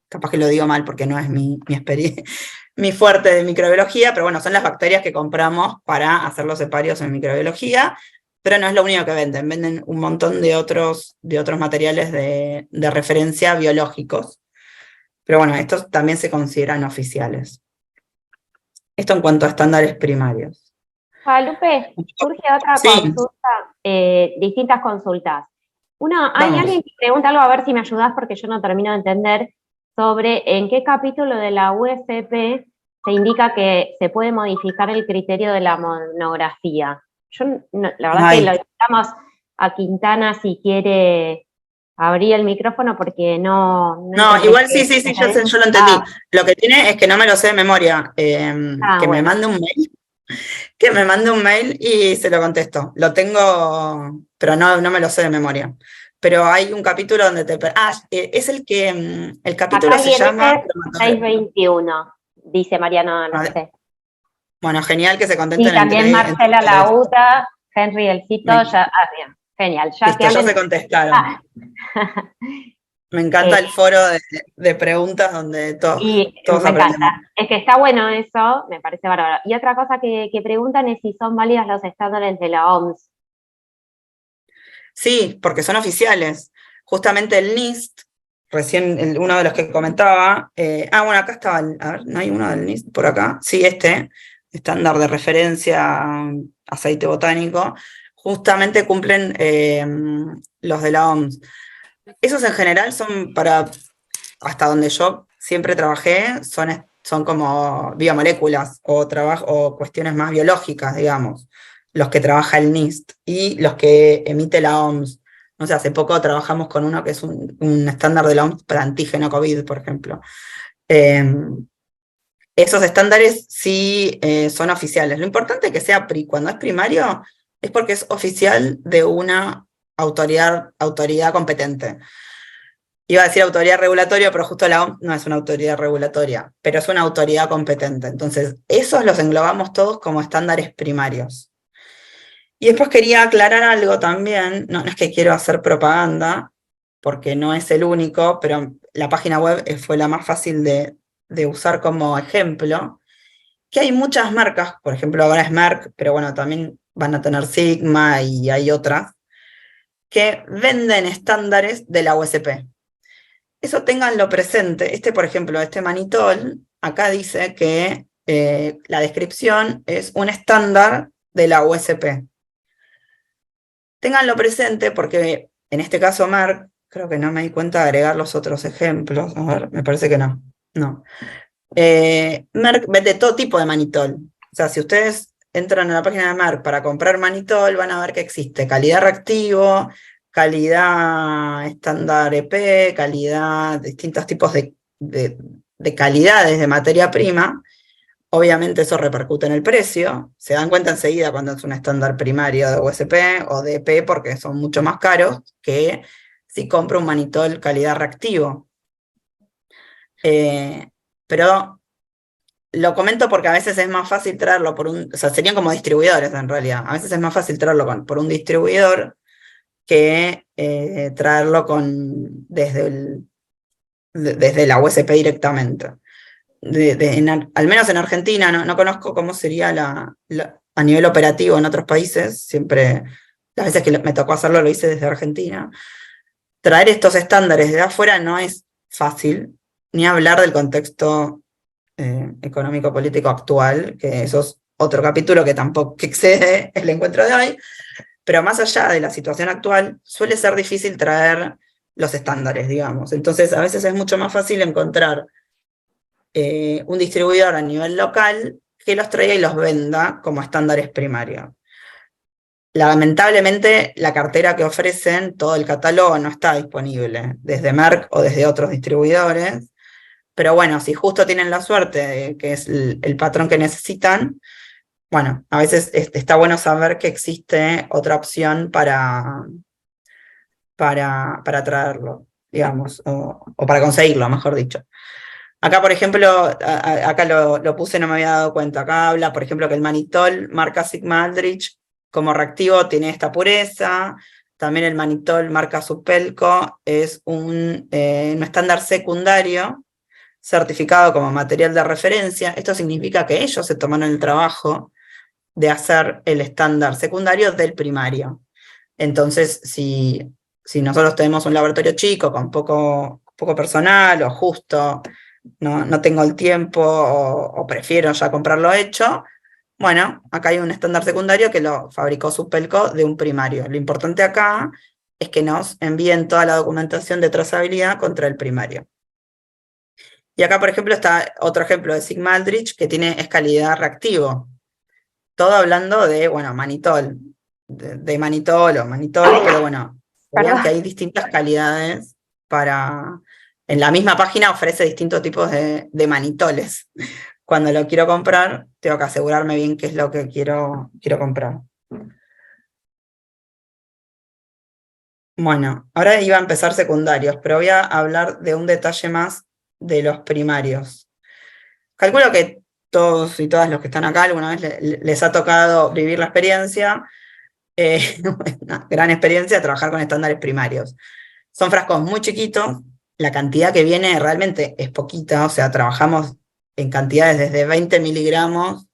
capaz que lo digo mal porque no es mi fuerte de microbiología, pero bueno, son las bacterias que compramos para hacer los heparios en microbiología, pero no es lo único que venden un montón de otros materiales de referencia biológicos. Pero bueno, estos también se consideran oficiales. Esto en cuanto a estándares primarios.
Lupe, surge otra consulta, distintas consultas. Hay alguien que pregunta algo, a ver si me ayudás porque yo no termino de entender, sobre en qué capítulo de la USP se indica que se puede modificar el criterio de la monografía. Yo, la verdad es que lo invitamos a Quintana si quiere abrir el micrófono porque no
igual sí, yo lo entendí. Lo que tiene es que no me lo sé de memoria. Me mande un mail. Que me mande un mail y se lo contesto. Lo tengo, pero no me lo sé de memoria. Pero hay un capítulo donde es el que, el capítulo se llama...
621, dice Mariano, no sé.
Bueno, genial que se contesten.
Y también Marcela Lauta, Henry El Cito, bien, genial.
Ya se contestaron. Me encanta el foro de preguntas donde todos
me encanta. Es que está bueno eso, me parece bárbaro. Y otra cosa que preguntan es si son válidos los estándares de la OMS.
Sí, porque son oficiales. Justamente el NIST, recién uno de los que comentaba, bueno, acá estaba, a ver, ¿no hay uno del NIST por acá? Sí, estándar de referencia aceite botánico, justamente cumplen los de la OMS. Esos en general son hasta donde yo siempre trabajé, son como biomoléculas o cuestiones más biológicas, digamos, los que trabaja el NIST y los que emite la OMS. No sé, hace poco trabajamos con uno que es un estándar de la OMS para antígeno COVID, por ejemplo. Esos estándares sí son oficiales. Lo importante es que sea cuando es primario es porque es oficial de una autoridad competente. Iba a decir autoridad regulatoria, pero justo la OMS no es una autoridad regulatoria, pero es una autoridad competente. Entonces, esos los englobamos todos como estándares primarios. Y después quería aclarar algo también, no es que quiero hacer propaganda, porque no es el único, pero la página web fue la más fácil de usar como ejemplo, que hay muchas marcas, por ejemplo ahora es Merck, pero bueno, también van a tener Sigma y hay otras, que venden estándares de la USP. Eso ténganlo presente. Por ejemplo, este manitol, acá dice que la descripción es un estándar de la USP. Ténganlo presente porque en este caso Merck, creo que no me di cuenta de agregar los otros ejemplos. A ver, me parece que no. No. Merck vende todo tipo de manitol. O sea, si ustedes entran a la página de Merck para comprar manitol, van a ver que existe calidad reactivo, calidad estándar EP, calidad, distintos tipos de calidades de materia prima. Obviamente eso repercute en el precio. Se dan cuenta enseguida cuando es un estándar primario de USP o de EP porque son mucho más caros que si compro un manitol calidad reactivo. Pero lo comento porque a veces es más fácil traerlo o sea, serían como distribuidores en realidad. A veces es más fácil traerlo por un distribuidor que traerlo desde la USP directamente. Al menos en Argentina, no conozco cómo sería a nivel operativo en otros países, siempre, las veces que me tocó hacerlo lo hice desde Argentina. Traer estos estándares de afuera no es fácil, ni hablar del contexto económico-político actual, que eso es otro capítulo que tampoco excede el encuentro de hoy, pero más allá de la situación actual, suele ser difícil traer los estándares, digamos. Entonces, a veces es mucho más fácil encontrar un distribuidor a nivel local que los traiga y los venda como estándares primarios. Lamentablemente, la cartera que ofrecen, todo el catálogo no está disponible, desde Merck o desde otros distribuidores, pero bueno, si justo tienen la suerte de que es el patrón que necesitan, bueno, a veces está bueno saber que existe otra opción para traerlo, digamos, o para conseguirlo, mejor dicho. Acá, por ejemplo, acá lo puse, no me había dado cuenta. Acá habla, por ejemplo, que el manitol marca Sigma Aldrich como reactivo tiene esta pureza. También el manitol marca Supelco es un estándar secundario certificado como material de referencia. Esto significa que ellos se tomaron el trabajo de hacer el estándar secundario del primario. Entonces, si nosotros tenemos un laboratorio chico con poco personal o justo no tengo el tiempo o prefiero ya comprarlo hecho, bueno, acá hay un estándar secundario que lo fabricó Supelco de un primario. Lo importante acá es que nos envíen toda la documentación de trazabilidad contra el primario. Y acá, por ejemplo, está otro ejemplo de Sigma Aldrich que es calidad reactivo. Todo hablando de, bueno, manitol, de manitol o manitol, pero bueno, vean que hay distintas calidades en la misma página ofrece distintos tipos de manitoles. Cuando lo quiero comprar, tengo que asegurarme bien qué es lo que quiero comprar. Bueno, ahora iba a empezar secundarios, pero voy a hablar de un detalle más de los primarios. Calculo que todos y todas los que están acá alguna vez les ha tocado vivir la experiencia, una gran experiencia, trabajar con estándares primarios. Son frascos muy chiquitos, la cantidad que viene realmente es poquita, o sea, trabajamos en cantidades desde 20 miligramos,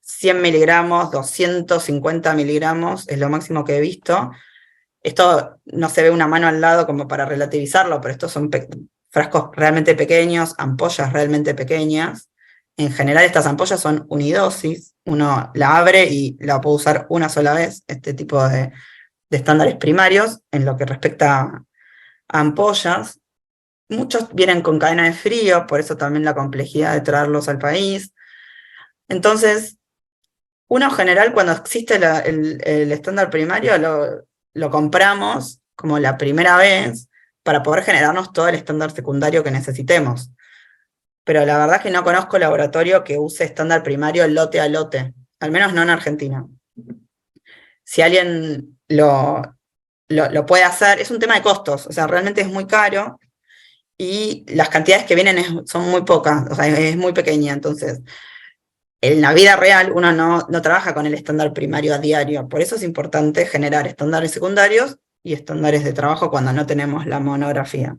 100 miligramos, 250 miligramos, es lo máximo que he visto. Esto no se ve una mano al lado como para relativizarlo, pero estos son frascos realmente pequeños, ampollas realmente pequeñas, En general estas ampollas son unidosis, uno la abre y la puede usar una sola vez, este tipo de estándares primarios. En lo que respecta a ampollas, muchos vienen con cadena de frío, por eso también la complejidad de traerlos al país. Entonces, uno en general cuando existe el estándar primario lo compramos como la primera vez para poder generarnos todo el estándar secundario que necesitemos. Pero la verdad es que no conozco laboratorio que use estándar primario lote a lote, al menos no en Argentina. Si alguien lo puede hacer, es un tema de costos, o sea, realmente es muy caro y las cantidades que vienen son muy pocas, o sea, es muy pequeña, entonces en la vida real uno no trabaja con el estándar primario a diario, por eso es importante generar estándares secundarios y estándares de trabajo cuando no tenemos la monografía.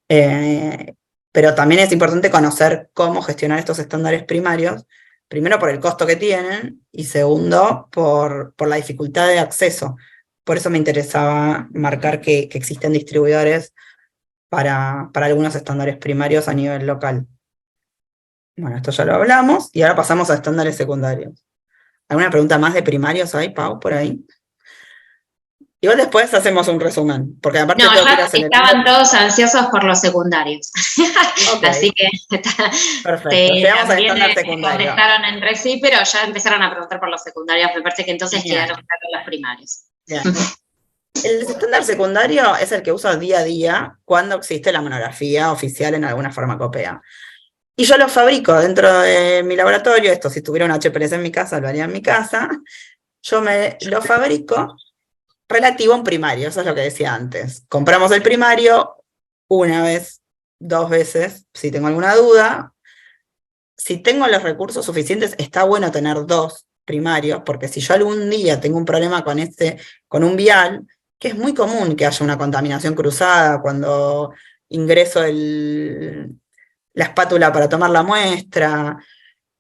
Pero también es importante conocer cómo gestionar estos estándares primarios, primero por el costo que tienen y segundo por la dificultad de acceso. Por eso me interesaba marcar que existen distribuidores para algunos estándares primarios a nivel local. Bueno, esto ya lo hablamos y ahora pasamos a estándares secundarios. ¿Alguna pregunta más de primarios hay, Pau, por ahí? Igual después hacemos un resumen, porque aparte
No,
tengo que ir
ya estaban todos ansiosos por los secundarios.
Okay.
Así que
perfecto, llegamos al estándar secundario.
Contestaron entre sí, pero ya empezaron a preguntar por los secundarios. Me parece que entonces quedaron claros los primarios.
Bien. El estándar secundario es el que uso día a día cuando existe la monografía oficial en alguna farmacopea. Y yo lo fabrico dentro de mi laboratorio. Esto, si tuviera un HPLC en mi casa, lo haría en mi casa. Yo lo fabrico relativo a un primario, eso es lo que decía antes. Compramos el primario una vez, 2 veces, si tengo alguna duda. Si tengo los recursos suficientes, está bueno tener 2 primarios, porque si yo algún día tengo un problema con un vial, que es muy común que haya una contaminación cruzada cuando ingreso la espátula para tomar la muestra,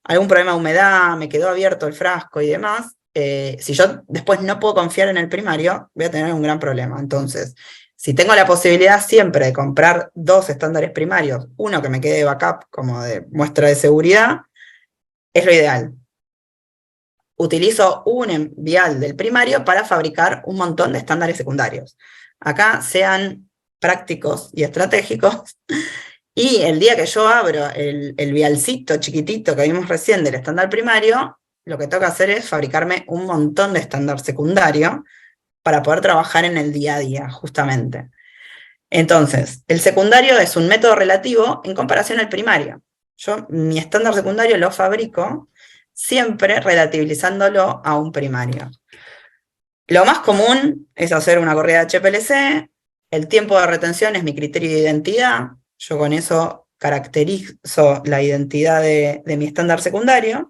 algún problema de humedad, me quedó abierto el frasco y demás, si yo después no puedo confiar en el primario, voy a tener un gran problema. Entonces, si tengo la posibilidad siempre de comprar 2 estándares primarios, uno que me quede de backup como de muestra de seguridad, es lo ideal. Utilizo un vial del primario para fabricar un montón de estándares secundarios. Acá sean prácticos y estratégicos, y el día que yo abro el vialcito chiquitito que vimos recién del estándar primario, lo que tengo que hacer es fabricarme un montón de estándar secundario para poder trabajar en el día a día, justamente. Entonces, el secundario es un método relativo en comparación al primario. Yo mi estándar secundario lo fabrico siempre relativizándolo a un primario. Lo más común es hacer una corrida de HPLC, el tiempo de retención es mi criterio de identidad, yo con eso caracterizo la identidad de mi estándar secundario.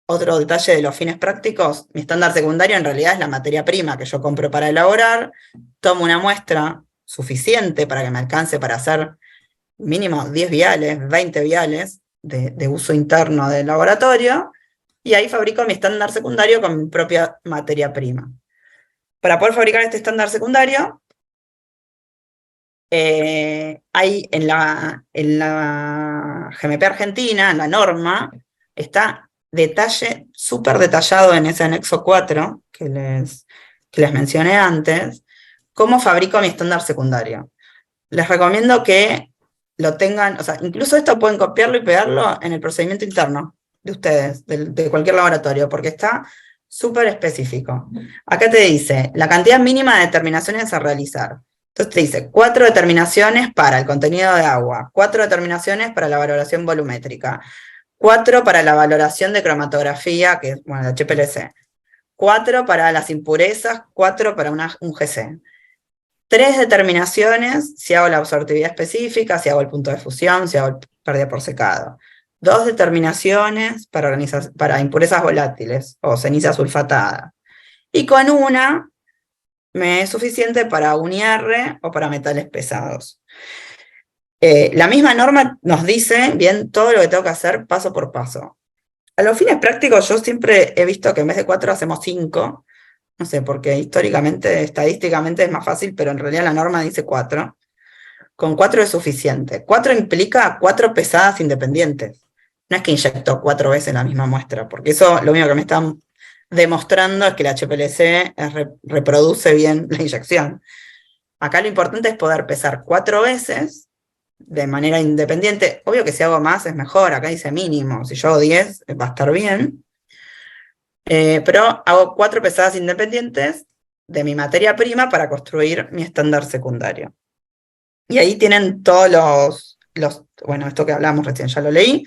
Otro detalle de los fines prácticos, mi estándar secundario en realidad es la materia prima que yo compro para elaborar, tomo una muestra suficiente para que me alcance para hacer mínimo 10 viales, 20 viales de uso interno del laboratorio, y ahí fabrico mi estándar secundario con mi propia materia prima. Para poder fabricar este estándar secundario, hay en la GMP Argentina, en la norma, está detalle súper detallado en ese anexo 4 que les mencioné antes, cómo fabrico mi estándar secundario. Les recomiendo que lo tengan, o sea, incluso esto pueden copiarlo y pegarlo en el procedimiento interno de ustedes, de cualquier laboratorio, porque está súper específico. Acá te dice, la cantidad mínima de determinaciones a realizar. Entonces te dice, 4 determinaciones para el contenido de agua, 4 determinaciones para la valoración volumétrica, 4 para la valoración de cromatografía, que es, bueno, la HPLC, 4 para las impurezas, 4 para un GC. 3 determinaciones, si hago la absortividad específica, si hago el punto de fusión, si hago pérdida por secado. 2 determinaciones para impurezas volátiles o ceniza sulfatada. Y con una me es suficiente para un IR o para metales pesados. La misma norma nos dice bien todo lo que tengo que hacer paso por paso. A los fines prácticos yo siempre he visto que en vez de 4 hacemos 5, no sé, porque históricamente, estadísticamente es más fácil, pero en realidad la norma dice 4. Con 4 es suficiente. 4 implica 4 pesadas independientes. no es que inyecto 4 veces la misma muestra, porque eso lo único que me están demostrando es que la HPLC reproduce bien la inyección. Acá lo importante es poder pesar 4 veces de manera independiente. Obvio que si hago más es mejor, acá dice mínimo, si yo hago 10 va a estar bien. Pero hago 4 pesadas independientes de mi materia prima para construir mi estándar secundario. Y ahí tienen todos bueno, esto que hablamos recién, ya lo leí,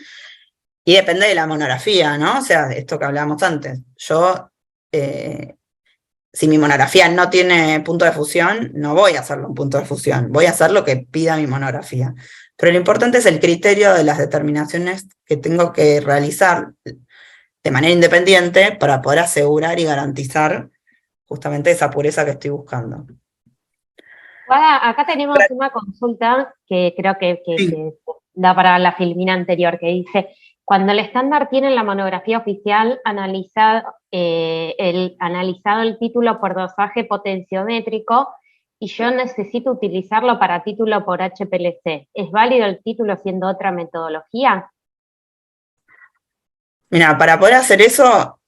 y depende de la monografía, ¿no? O sea, esto que hablábamos antes. Yo, si mi monografía no tiene punto de fusión, no voy a hacerlo un punto de fusión, voy a hacer lo que pida mi monografía. Pero lo importante es el criterio de las determinaciones que tengo que realizar de manera independiente para poder asegurar y garantizar justamente esa pureza que estoy buscando.
Guada, acá tenemos una consulta que creo que da para la filmina anterior, que dice, cuando el estándar tiene en la monografía oficial analizado el título por dosaje potenciométrico y yo necesito utilizarlo para título por HPLC, ¿es válido el título siendo otra metodología?
Mira, para poder hacer eso,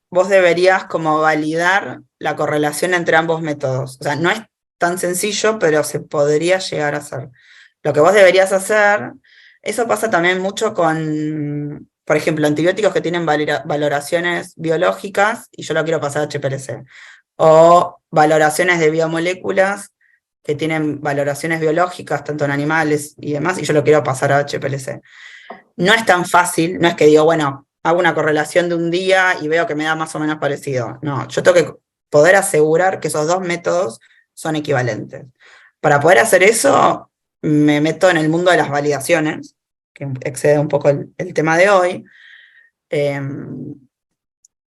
vos deberías como validar la correlación entre ambos métodos. O sea, no es tan sencillo, pero se podría llegar a hacer. Lo que vos deberías hacer, eso pasa también mucho con, por ejemplo, antibióticos que tienen valoraciones biológicas y yo lo quiero pasar a HPLC. O valoraciones de biomoléculas que tienen valoraciones biológicas, tanto en animales y demás, y yo lo quiero pasar a HPLC. No es tan fácil, no es que digo, bueno, hago una correlación de un día y veo que me da más o menos parecido. No, yo tengo que poder asegurar que esos 2 métodos son equivalentes. Para poder hacer eso, me meto en el mundo de las validaciones, que excede un poco el tema de hoy.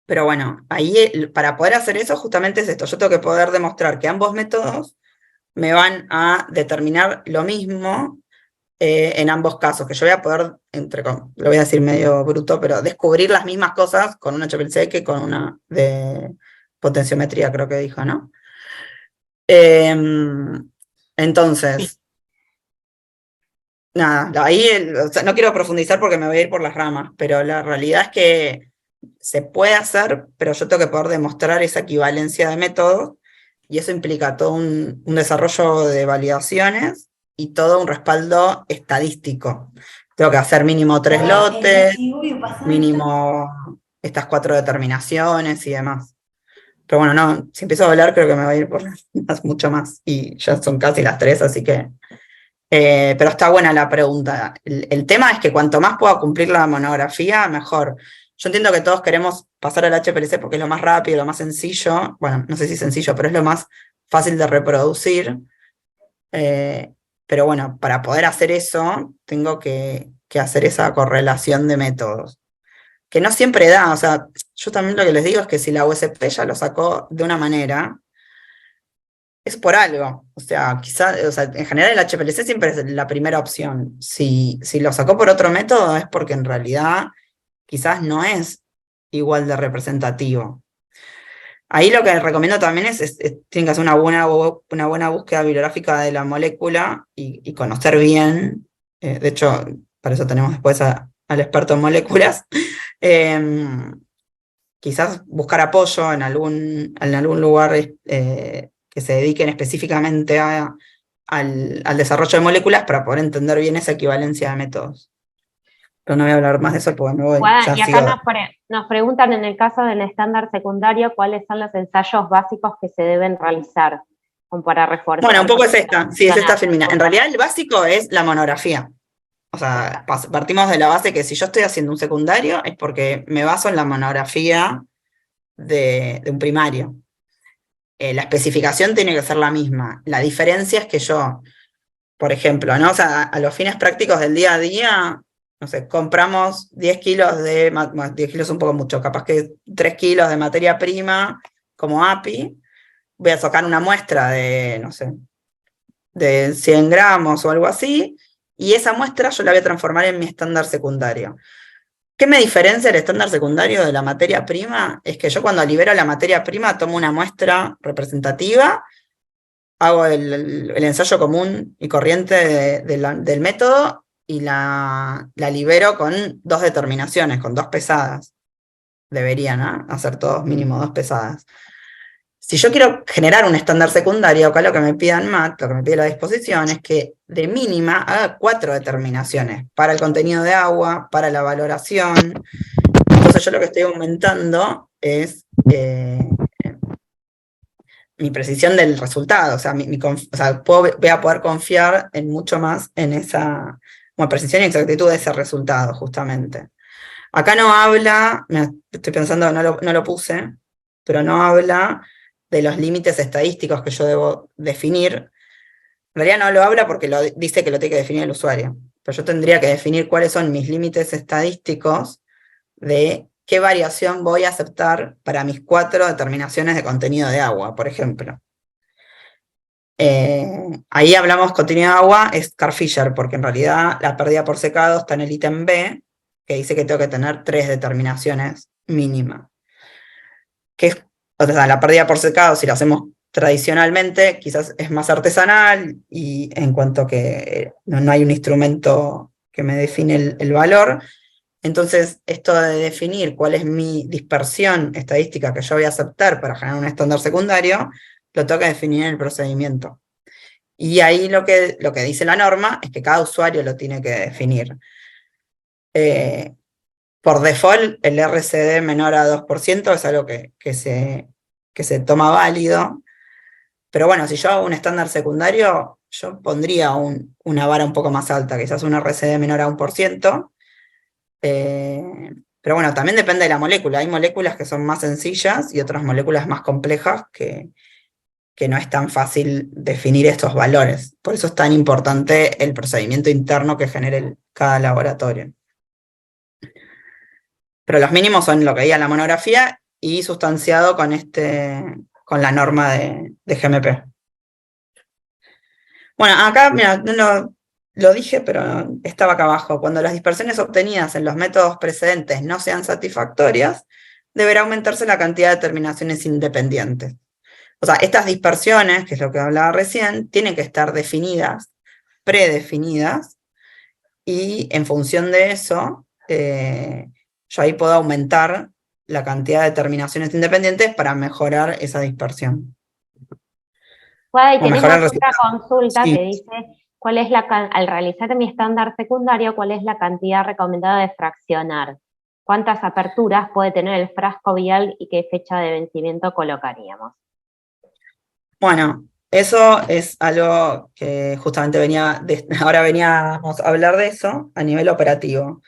Pero bueno, ahí para poder hacer eso justamente es esto. Yo tengo que poder demostrar que ambos métodos me van a determinar lo mismo en ambos casos, que yo voy a poder, lo voy a decir medio bruto, pero descubrir las mismas cosas con una HPLC que con una de potenciometría, creo que dijo, ¿no? Entonces, nada, ahí o sea, no quiero profundizar porque me voy a ir por las ramas, pero la realidad es que se puede hacer, pero yo tengo que poder demostrar esa equivalencia de métodos, y eso implica todo un desarrollo de validaciones y todo un respaldo estadístico. Tengo que hacer mínimo 3 lotes, mínimo estas 4 determinaciones y demás. Pero bueno, no, si empiezo a hablar creo que me voy a ir por mucho más, y ya son casi las 3, así que... pero está buena la pregunta. El tema es que cuanto más pueda cumplir la monografía, mejor. Yo entiendo que todos queremos pasar al HPLC porque es lo más rápido, lo más sencillo. Bueno, no sé si sencillo, pero es lo más fácil de reproducir. Pero bueno, para poder hacer eso, tengo que hacer esa correlación de métodos. Que no siempre da, o sea, yo también lo que les digo es que si la USP ya lo sacó de una manera, es por algo. O sea, quizás, o sea, en general el HPLC siempre es la primera opción. Si lo sacó por otro método es porque en realidad quizás no es igual de representativo. Ahí lo que recomiendo también tienen que hacer una buena búsqueda bibliográfica de la molécula y conocer bien. De hecho, para eso tenemos después al experto en moléculas. Quizás buscar apoyo en algún lugar que se dediquen específicamente al desarrollo de moléculas para poder entender bien esa equivalencia de métodos. Pero no voy a hablar más de eso porque me voy.
Bueno, y acá nos preguntan en el caso del estándar secundario cuáles son los ensayos básicos que se deben realizar como para reforzar.
Bueno, un poco es esta, sí, es esta filmina. En realidad el básico es la monografía. O sea, partimos de la base que si yo estoy haciendo un secundario es porque me baso en la monografía de un primario. La especificación tiene que ser la misma. La diferencia es que yo, por ejemplo, ¿no? O sea, a los fines prácticos del día a día, no sé, compramos 10 kilos 10 kilos es un poco mucho, capaz que 3 kilos de materia prima como API, voy a sacar una muestra de, no sé, de 100 gramos o algo así, y esa muestra yo la voy a transformar en mi estándar secundario. ¿Qué me diferencia el estándar secundario de la materia prima? Es que yo cuando libero la materia prima tomo una muestra representativa, hago el ensayo común y corriente del método y la libero con 2 determinaciones, con 2 pesadas. Deberían, ¿no? Hacer todos mínimo 2 pesadas. Si yo quiero generar un estándar secundario, acá lo que me pidan MAT, lo que me pide la disposición, es que de mínima haga 4 determinaciones para el contenido de agua, para la valoración. Entonces yo lo que estoy aumentando es mi precisión del resultado, o sea, voy a poder confiar en mucho más en esa precisión y exactitud de ese resultado, justamente. Acá no habla, estoy pensando, no lo puse, pero no habla de los límites estadísticos que yo debo definir. En realidad no lo habla porque dice que lo tiene que definir el usuario, pero yo tendría que definir cuáles son mis límites estadísticos de qué variación voy a aceptar para mis 4 determinaciones de contenido de agua, por ejemplo. Ahí hablamos contenido de agua, es Carr-Fisher, porque en realidad la pérdida por secado está en el ítem B, que dice que tengo que tener 3 determinaciones mínimas. O sea, la pérdida por secado, si lo hacemos tradicionalmente, quizás es más artesanal, y en cuanto a que no hay un instrumento que me define el valor. Entonces, esto de definir cuál es mi dispersión estadística que yo voy a aceptar para generar un estándar secundario, lo tengo que definir en el procedimiento. Y ahí lo que dice la norma es que cada usuario lo tiene que definir. Por default, el RCD menor a 2% es algo que se toma válido. Pero bueno, si yo hago un estándar secundario, yo pondría una vara un poco más alta, quizás un RCD menor a 1%. Pero bueno, también depende de la molécula. Hay moléculas que son más sencillas y otras moléculas más complejas que no es tan fácil definir estos valores. Por eso es tan importante el procedimiento interno que genere cada laboratorio. Pero los mínimos son lo que diga la monografía y sustanciado con la norma de GMP. Bueno, acá, mira, no lo dije, pero estaba acá abajo. Cuando las dispersiones obtenidas en los métodos precedentes no sean satisfactorias, deberá aumentarse la cantidad de determinaciones independientes. O sea, estas dispersiones, que es lo que hablaba recién, tienen que estar definidas, predefinidas, y en función de eso, yo ahí puedo aumentar la cantidad de determinaciones independientes para mejorar esa dispersión.
Y tenemos otra consulta
sí,
que dice, al realizar mi estándar secundario, ¿cuál es la cantidad recomendada de fraccionar? ¿Cuántas aperturas puede tener el frasco vial y qué fecha de vencimiento colocaríamos?
Bueno, eso es algo que justamente ahora veníamos a hablar de eso a nivel operativo.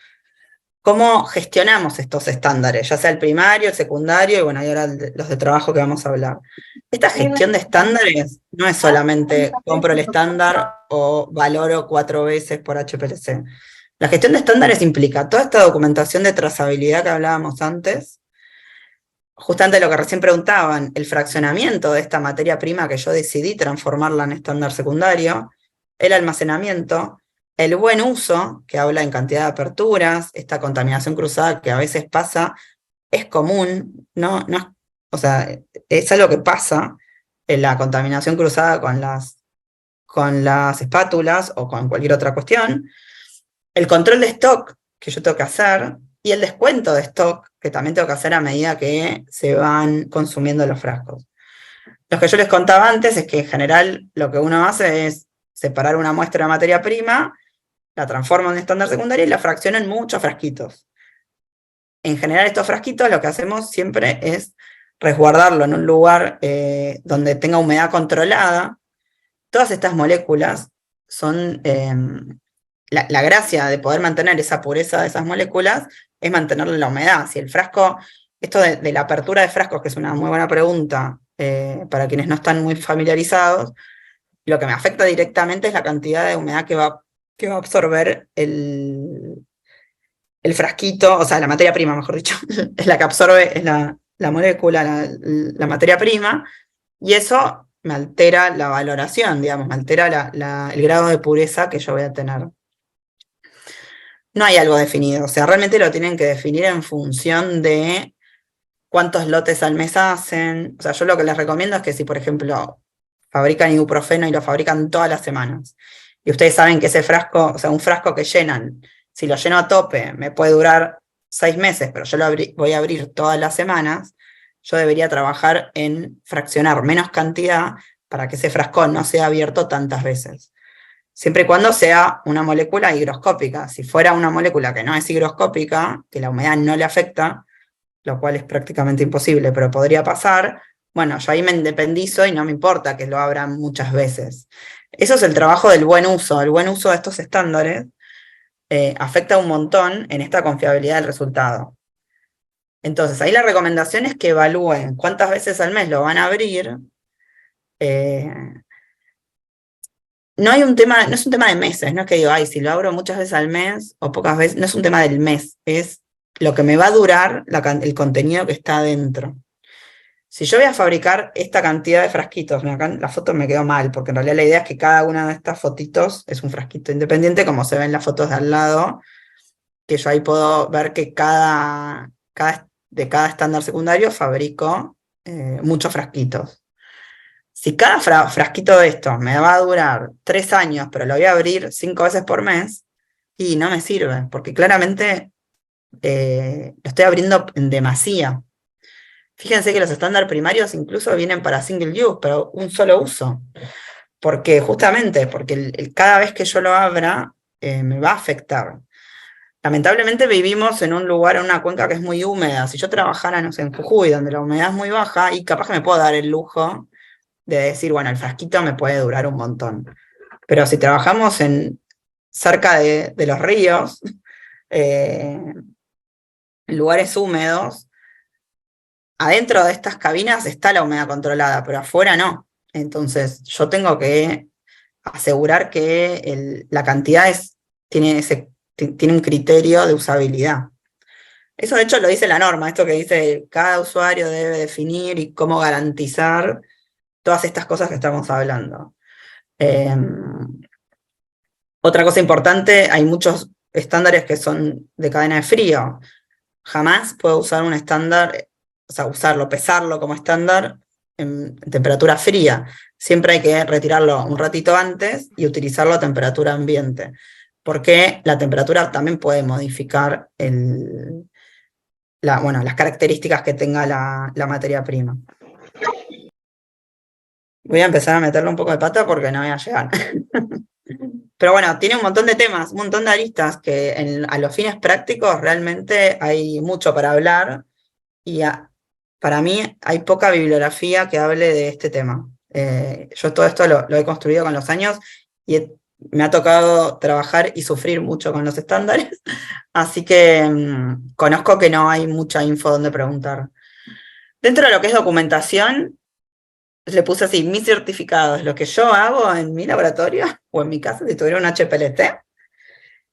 ¿Cómo gestionamos estos estándares? Ya sea el primario, el secundario, y bueno, y ahora los de trabajo que vamos a hablar. Esta gestión de estándares no es solamente compro el estándar o valoro 4 veces por HPLC. La gestión de estándares implica toda esta documentación de trazabilidad que hablábamos antes, justamente lo que recién preguntaban, el fraccionamiento de esta materia prima que yo decidí transformarla en estándar secundario, el almacenamiento, el buen uso, que habla en cantidad de aperturas, esta contaminación cruzada que a veces pasa, es común, o sea, es algo que pasa en la contaminación cruzada con las espátulas o con cualquier otra cuestión, el control de stock que yo tengo que hacer, y el descuento de stock, que también tengo que hacer a medida que se van consumiendo los frascos. Lo que yo les contaba antes es que en general lo que uno hace es separar una muestra de materia prima, la transforma en estándar secundario y la fracciona en muchos frasquitos. En general estos frasquitos lo que hacemos siempre es resguardarlo en un lugar donde tenga humedad controlada. Todas estas moléculas son... La gracia de poder mantener esa pureza de esas moléculas es mantenerle la humedad. Si el frasco, esto de la apertura de frascos, que es una muy buena pregunta para quienes no están muy familiarizados, lo que me afecta directamente es la cantidad de humedad que va a absorber el frasquito, o sea, la materia prima, mejor dicho, es la que absorbe, es la molécula, la materia prima, y eso me altera la valoración, digamos, me altera el grado de pureza que yo voy a tener. No hay algo definido, o sea, realmente lo tienen que definir en función de cuántos lotes al mes hacen. O sea, yo lo que les recomiendo es que si, por ejemplo, fabrican ibuprofeno y lo fabrican todas las semanas, y ustedes saben que ese frasco, o sea, un frasco que llenan, si lo lleno a tope, me puede durar 6 meses, pero yo lo voy a abrir todas las semanas, yo debería trabajar en fraccionar menos cantidad para que ese frasco no sea abierto tantas veces. Siempre y cuando sea una molécula higroscópica. Si fuera una molécula que no es higroscópica, que la humedad no le afecta, lo cual es prácticamente imposible, pero podría pasar, bueno, yo ahí me independizo y no me importa que lo abran muchas veces. Eso es el trabajo del buen uso. El buen uso de estos estándares afecta un montón en esta confiabilidad del resultado. Entonces, ahí la recomendación es que evalúen cuántas veces al mes lo van a abrir. No hay un tema, no es un tema de meses, no es que digo, ay, si lo abro muchas veces al mes o pocas veces, no es un tema del mes, es lo que me va a durar el contenido que está adentro. Si yo voy a fabricar esta cantidad de frasquitos, acá la foto me quedó mal, porque en realidad la idea es que cada una de estas fotitos es un frasquito independiente, como se ven las fotos de al lado, que yo ahí puedo ver que de cada estándar secundario fabrico muchos frasquitos. Si cada frasquito de estos me va a durar 3 años, pero lo voy a abrir 5 veces por mes, y no me sirve, porque claramente lo estoy abriendo en demasía. Fíjense que los estándares primarios incluso vienen para single use, pero un solo uso. Porque cada vez que yo lo abra, me va a afectar. Lamentablemente vivimos en un lugar, en una cuenca que es muy húmeda. Si yo trabajara, no sé, en Jujuy, donde la humedad es muy baja, y capaz que me puedo dar el lujo de decir, bueno, el frasquito me puede durar un montón. Pero si trabajamos cerca de los ríos, en lugares húmedos, adentro de estas cabinas está la humedad controlada, pero afuera no. Entonces, yo tengo que asegurar que la cantidad tiene un criterio de usabilidad. Eso, de hecho, lo dice la norma, esto que dice cada usuario debe definir y cómo garantizar todas estas cosas que estamos hablando. Otra cosa importante, hay muchos estándares que son de cadena de frío. Jamás puedo usar un estándar, o sea, pesarlo como estándar en temperatura fría. Siempre hay que retirarlo un ratito antes y utilizarlo a temperatura ambiente, porque la temperatura también puede modificar las características que tenga la materia prima. Voy a empezar a meterle un poco de pata porque no voy a llegar. Pero bueno, tiene un montón de temas, un montón de aristas que a los fines prácticos realmente hay mucho para hablar, y para mí hay poca bibliografía que hable de este tema. Yo todo esto lo he construido con los años y me ha tocado trabajar y sufrir mucho con los estándares, así que conozco que no hay mucha info donde preguntar. Dentro de lo que es documentación, le puse así, mis certificados, lo que yo hago en mi laboratorio, o en mi casa, si tuviera un HPLC.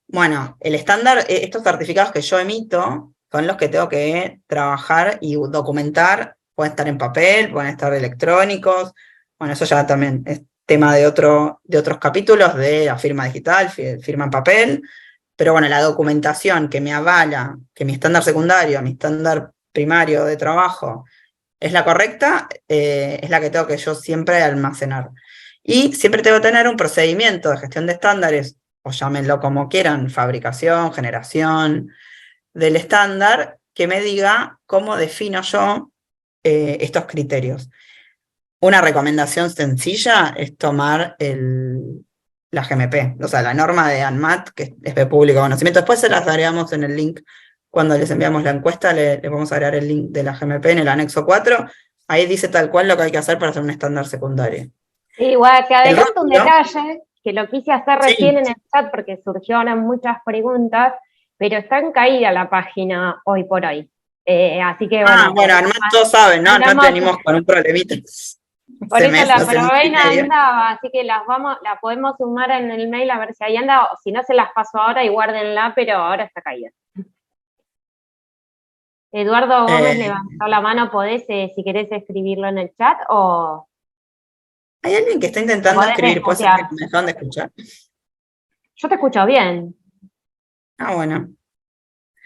Bueno, el estándar, estos certificados que yo emito, son los que tengo que trabajar y documentar. Pueden estar en papel, pueden estar electrónicos. Bueno, eso ya también es tema de otros capítulos, de la firma digital, firma en papel. Pero bueno, la documentación que me avala que mi estándar secundario, mi estándar primario de trabajo, es la correcta, es la que tengo que yo siempre almacenar. Y siempre tengo que tener un procedimiento de gestión de estándares, o llámenlo como quieran, fabricación, generación del estándar, que me diga cómo defino yo estos criterios. Una recomendación sencilla es tomar la GMP, o sea, la norma de ANMAT, que es de público conocimiento. Después se las agregamos en el link. Cuando les enviamos la encuesta, le vamos a agregar el link de la GMP en el anexo 4. Ahí dice tal cual lo que hay que hacer para hacer un estándar secundario.
Sí, igual que adelanto un detalle, que lo quise hacer recién en el chat porque surgieron muchas preguntas, pero está en caída la página hoy por hoy. Así que bueno.
Bueno, además todos saben, ¿no? No venimos con un problemita.
Por eso la provena andaba, así que la podemos sumar en el mail a ver si ahí anda, o si no se las paso ahora y guárdenla, pero ahora está caída. Eduardo Gómez levantó la mano, ¿podés, si querés escribirlo en el chat o...?
Hay alguien que está intentando escribir, ¿puede ser que me dejaron de escuchar?
Yo te escucho bien.
Ah, bueno.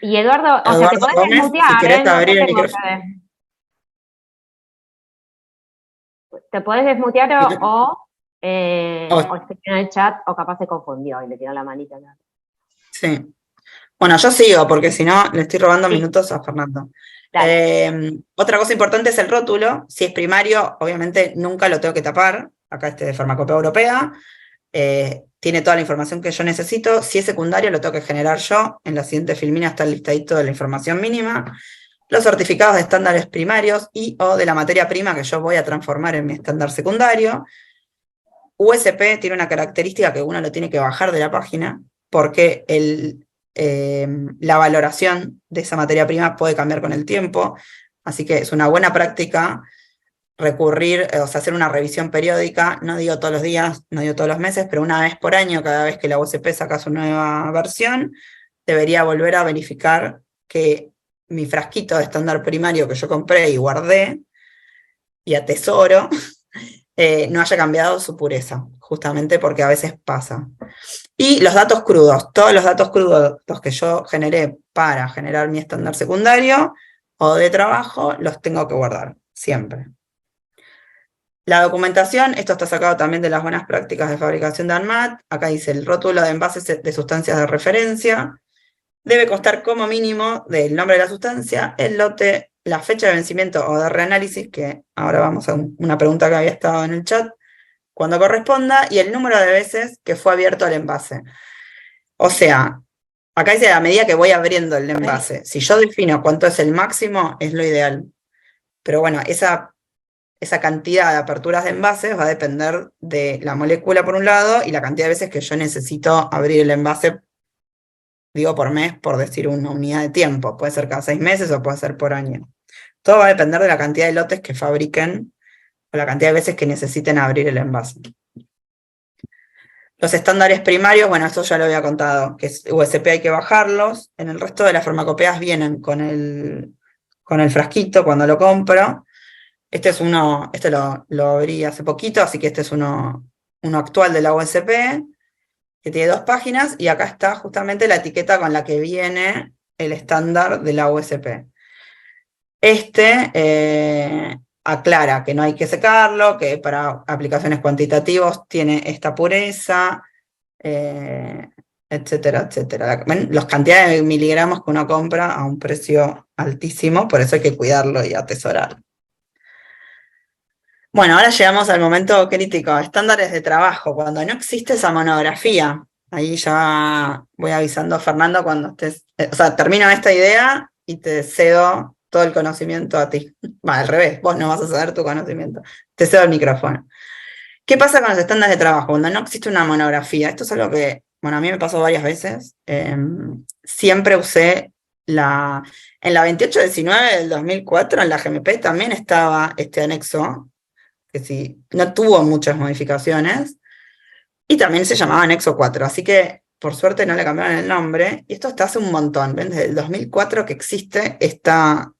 Y Eduardo, o sea, te podés
Gómez,
desmutear,
si querés abrir el micrófono.
Te podés desmutear o o escribió en el chat, o capaz se confundió y le tiró la manita.
Sí. Bueno, yo sigo, porque si no, le estoy robando
Sí.
minutos a Fernando.
Dale.
Otra cosa importante es el rótulo. Si es primario, obviamente nunca lo tengo que tapar. Acá de Farmacopea Europea. Tiene toda la información que yo necesito. Si es secundario, lo tengo que generar yo. En la siguiente filmina está el listadito de la información mínima. Los certificados de estándares primarios y o de la materia prima que yo voy a transformar en mi estándar secundario. USP tiene una característica que uno lo tiene que bajar de la página, porque la valoración de esa materia prima puede cambiar con el tiempo, así que es una buena práctica recurrir, o sea, hacer una revisión periódica, no digo todos los días, no digo todos los meses, pero una vez por año, cada vez que la USP saca su nueva versión, debería volver a verificar que mi frasquito de estándar primario que yo compré y guardé y atesoro, no haya cambiado su pureza, justamente porque a veces pasa. Y los datos crudos, todos los datos crudos los que yo generé para generar mi estándar secundario o de trabajo, los tengo que guardar, siempre. La documentación, esto está sacado también de las buenas prácticas de fabricación de ANMAT, acá dice el rótulo de envases de sustancias de referencia, debe constar como mínimo del nombre de la sustancia, el lote, la fecha de vencimiento o de reanálisis, que ahora vamos a una pregunta que había estado en el chat, cuando corresponda, y el número de veces que fue abierto el envase. O sea, acá dice a medida que voy abriendo el envase. Si yo defino cuánto es el máximo, es lo ideal. Pero bueno, esa cantidad de aperturas de envases va a depender de la molécula por un lado y la cantidad de veces que yo necesito abrir el envase, digo por mes, por decir una unidad de tiempo. Puede ser cada 6 meses o puede ser por año. Todo va a depender de la cantidad de lotes que fabriquen o la cantidad de veces que necesiten abrir el envase. Los estándares primarios, bueno, esto ya lo había contado, que es USP hay que bajarlos. En el resto de las farmacopeas vienen con el frasquito cuando lo compro. Este es uno, lo abrí hace poquito, así que este es uno actual de la USP, que tiene 2 páginas, y acá está justamente la etiqueta con la que viene el estándar de la USP. Aclara que no hay que secarlo, que para aplicaciones cuantitativas tiene esta pureza, etcétera, etcétera. Las cantidades de miligramos que uno compra a un precio altísimo, por eso hay que cuidarlo y atesorarlo. Bueno, ahora llegamos al momento crítico, estándares de trabajo, cuando no existe esa monografía. Ahí ya voy avisando a Fernando cuando estés, o sea, termino esta idea y te cedo todo el conocimiento a ti. Va, al revés, vos no vas a ceder tu conocimiento. Te cedo el micrófono. ¿Qué pasa con los estándares de trabajo? Cuando no existe una monografía, esto es algo que, bueno, a mí me pasó varias veces. Siempre usé en la 2819 del 2004, en la GMP, también estaba este anexo, que sí, no tuvo muchas modificaciones, y también se llamaba anexo 4, así que por suerte no le cambiaron el nombre, y esto está hace un montón, ¿ven? Desde el 2004 que existe esta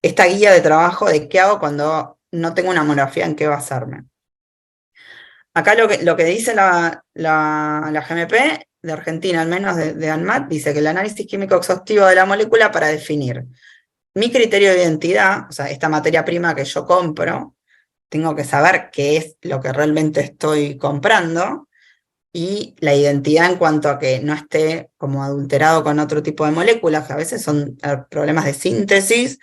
guía de trabajo de qué hago cuando no tengo una monografía en qué basarme. Acá lo que dice la GMP, de Argentina al menos, de ANMAT, dice que el análisis químico exhaustivo de la molécula para definir mi criterio de identidad, o sea, esta materia prima que yo compro, tengo que saber qué es lo que realmente estoy comprando, y la identidad en cuanto a que no esté como adulterado con otro tipo de moléculas, que a veces son problemas de síntesis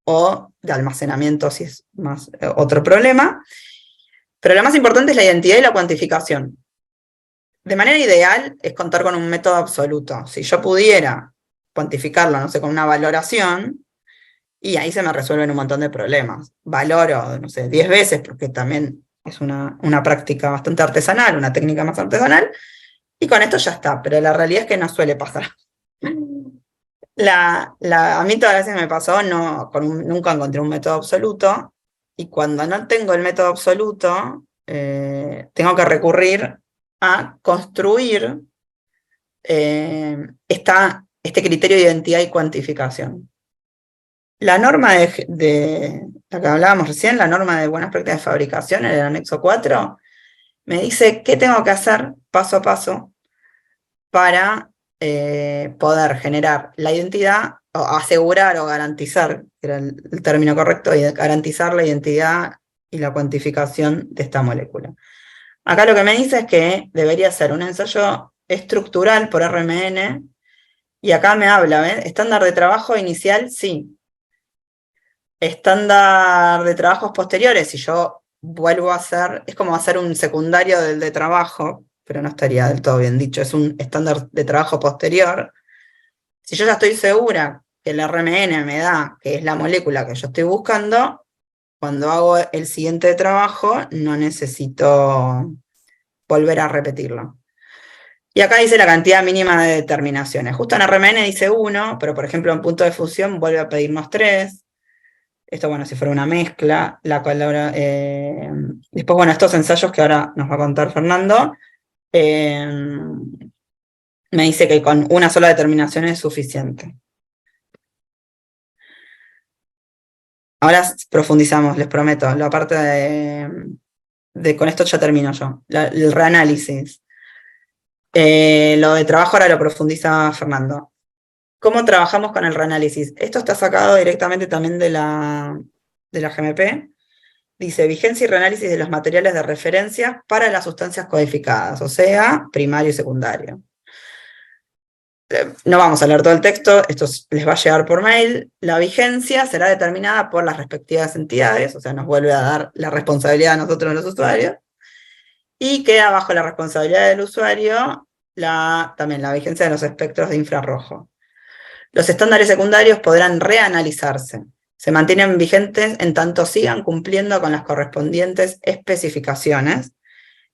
o de almacenamiento, si es más otro problema. Pero lo más importante es la identidad y la cuantificación. De manera ideal es contar con un método absoluto. Si yo pudiera cuantificarlo, no sé, con una valoración, y ahí se me resuelven un montón de problemas. Valoro, no sé, 10 veces, porque también es una práctica bastante artesanal, una técnica más artesanal, y con esto ya está, pero la realidad es que no suele pasar. A mí todas las veces me pasó, nunca encontré un método absoluto, y cuando no tengo el método absoluto, tengo que recurrir a construir este criterio de identidad y cuantificación. La norma de la que hablábamos recién, la norma de buenas prácticas de fabricación, en el anexo 4, me dice qué tengo que hacer paso a paso para poder generar la identidad, o asegurar o garantizar, que era el término correcto, y garantizar la identidad y la cuantificación de esta molécula. Acá lo que me dice es que debería ser un ensayo estructural por RMN, y acá me habla, ¿ves? Estándar de trabajo inicial, sí. Estándar de trabajos posteriores, si yo vuelvo a hacer, es como hacer un secundario del de trabajo, pero no estaría del todo bien dicho, es un estándar de trabajo posterior. Si yo ya estoy segura que el RMN me da, que es la molécula que yo estoy buscando, cuando hago el siguiente trabajo no necesito volver a repetirlo. Y acá dice la cantidad mínima de determinaciones. Justo en RMN dice 1, pero por ejemplo en punto de fusión vuelve a pedirnos 3. Esto, bueno, si fuera una mezcla, después, bueno, estos ensayos que ahora nos va a contar Fernando, me dice que con una sola determinación es suficiente. Ahora profundizamos, les prometo, la parte con esto ya termino yo, el reanálisis. Lo de trabajo ahora lo profundiza Fernando. ¿Cómo trabajamos con el reanálisis? Esto está sacado directamente también de la GMP. Dice, vigencia y reanálisis de los materiales de referencia para las sustancias codificadas, o sea, primario y secundario. No vamos a leer todo el texto, esto les va a llegar por mail. La vigencia será determinada por las respectivas entidades, o sea, nos vuelve a dar la responsabilidad a nosotros los usuarios, y queda bajo la responsabilidad del usuario también la vigencia de los espectros de infrarrojo. Los estándares secundarios podrán reanalizarse. Se mantienen vigentes en tanto sigan cumpliendo con las correspondientes especificaciones,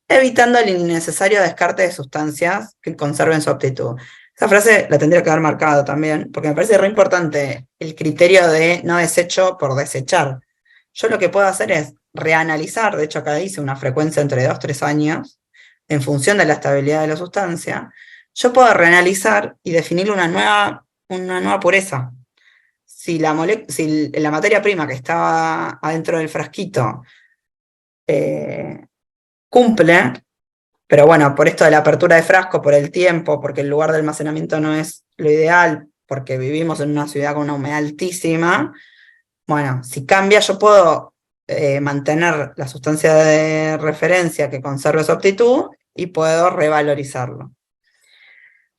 evitando el innecesario descarte de sustancias que conserven su aptitud. Esa frase la tendría que haber marcado también, porque me parece re importante el criterio de no desecho por desechar. Yo lo que puedo hacer es reanalizar, de hecho acá dice una frecuencia entre 2-3 años, en función de la estabilidad de la sustancia. Yo puedo reanalizar y definir una nueva pureza. Si la materia prima que estaba adentro del frasquito cumple, pero bueno, por esto de la apertura de frasco, por el tiempo, porque el lugar de almacenamiento no es lo ideal, porque vivimos en una ciudad con una humedad altísima, bueno, si cambia yo puedo mantener la sustancia de referencia que conserve su aptitud y puedo revalorizarlo.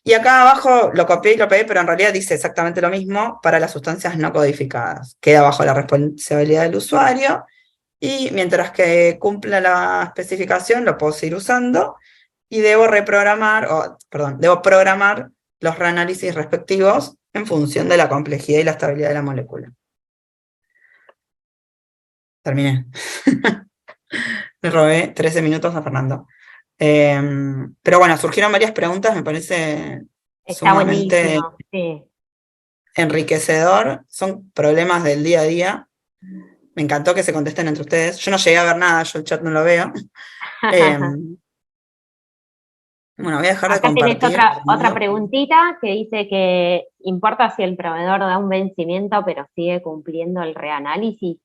Y acá abajo lo copié y lo pegué, pero en realidad dice exactamente lo mismo para las sustancias no codificadas. Queda bajo la responsabilidad del usuario y mientras que cumpla la especificación lo puedo seguir usando y debo programar los reanálisis respectivos en función de la complejidad y la estabilidad de la molécula. Terminé. Le robé 13 minutos a Fernando. Pero bueno, surgieron varias preguntas, me parece
Está
sumamente
buenísimo, sí.
enriquecedor. Son problemas del día a día. Me encantó que se contesten entre ustedes. Yo no llegué a ver nada, yo el chat no lo veo. Bueno, voy a dejar de
Acá tenés
compartir.
otra preguntita que dice que importa si el proveedor da un vencimiento pero sigue cumpliendo el reanálisis.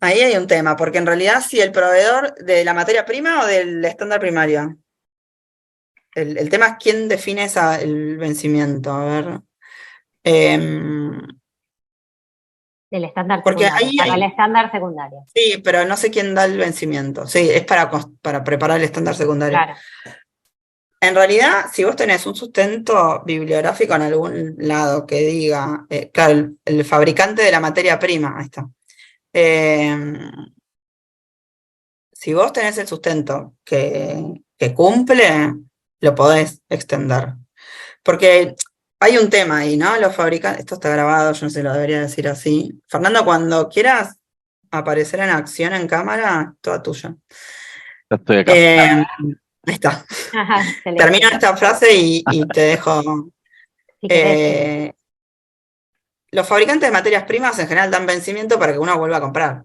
Ahí hay un tema, porque en realidad si el proveedor de la materia prima o del estándar primario. El tema es quién define el vencimiento. A ver.
Del estándar
Porque
secundario, para el estándar secundario.
Sí, pero no sé quién da el vencimiento. Sí, es para preparar el estándar secundario.
Claro.
En realidad, si vos tenés un sustento bibliográfico en algún lado que diga, claro, el fabricante de la materia prima, ahí está. Si vos tenés el sustento que cumple, lo podés extender. Porque hay un tema ahí, ¿no? Los fabricantes, esto está grabado, yo no sé, lo debería decir así. Fernando, cuando quieras aparecer en acción en cámara, toda tuya.
Ya estoy acá.
Ahí está. Termino esta frase y te dejo.
Si querés,
Los fabricantes de materias primas en general dan vencimiento para que uno vuelva a comprar.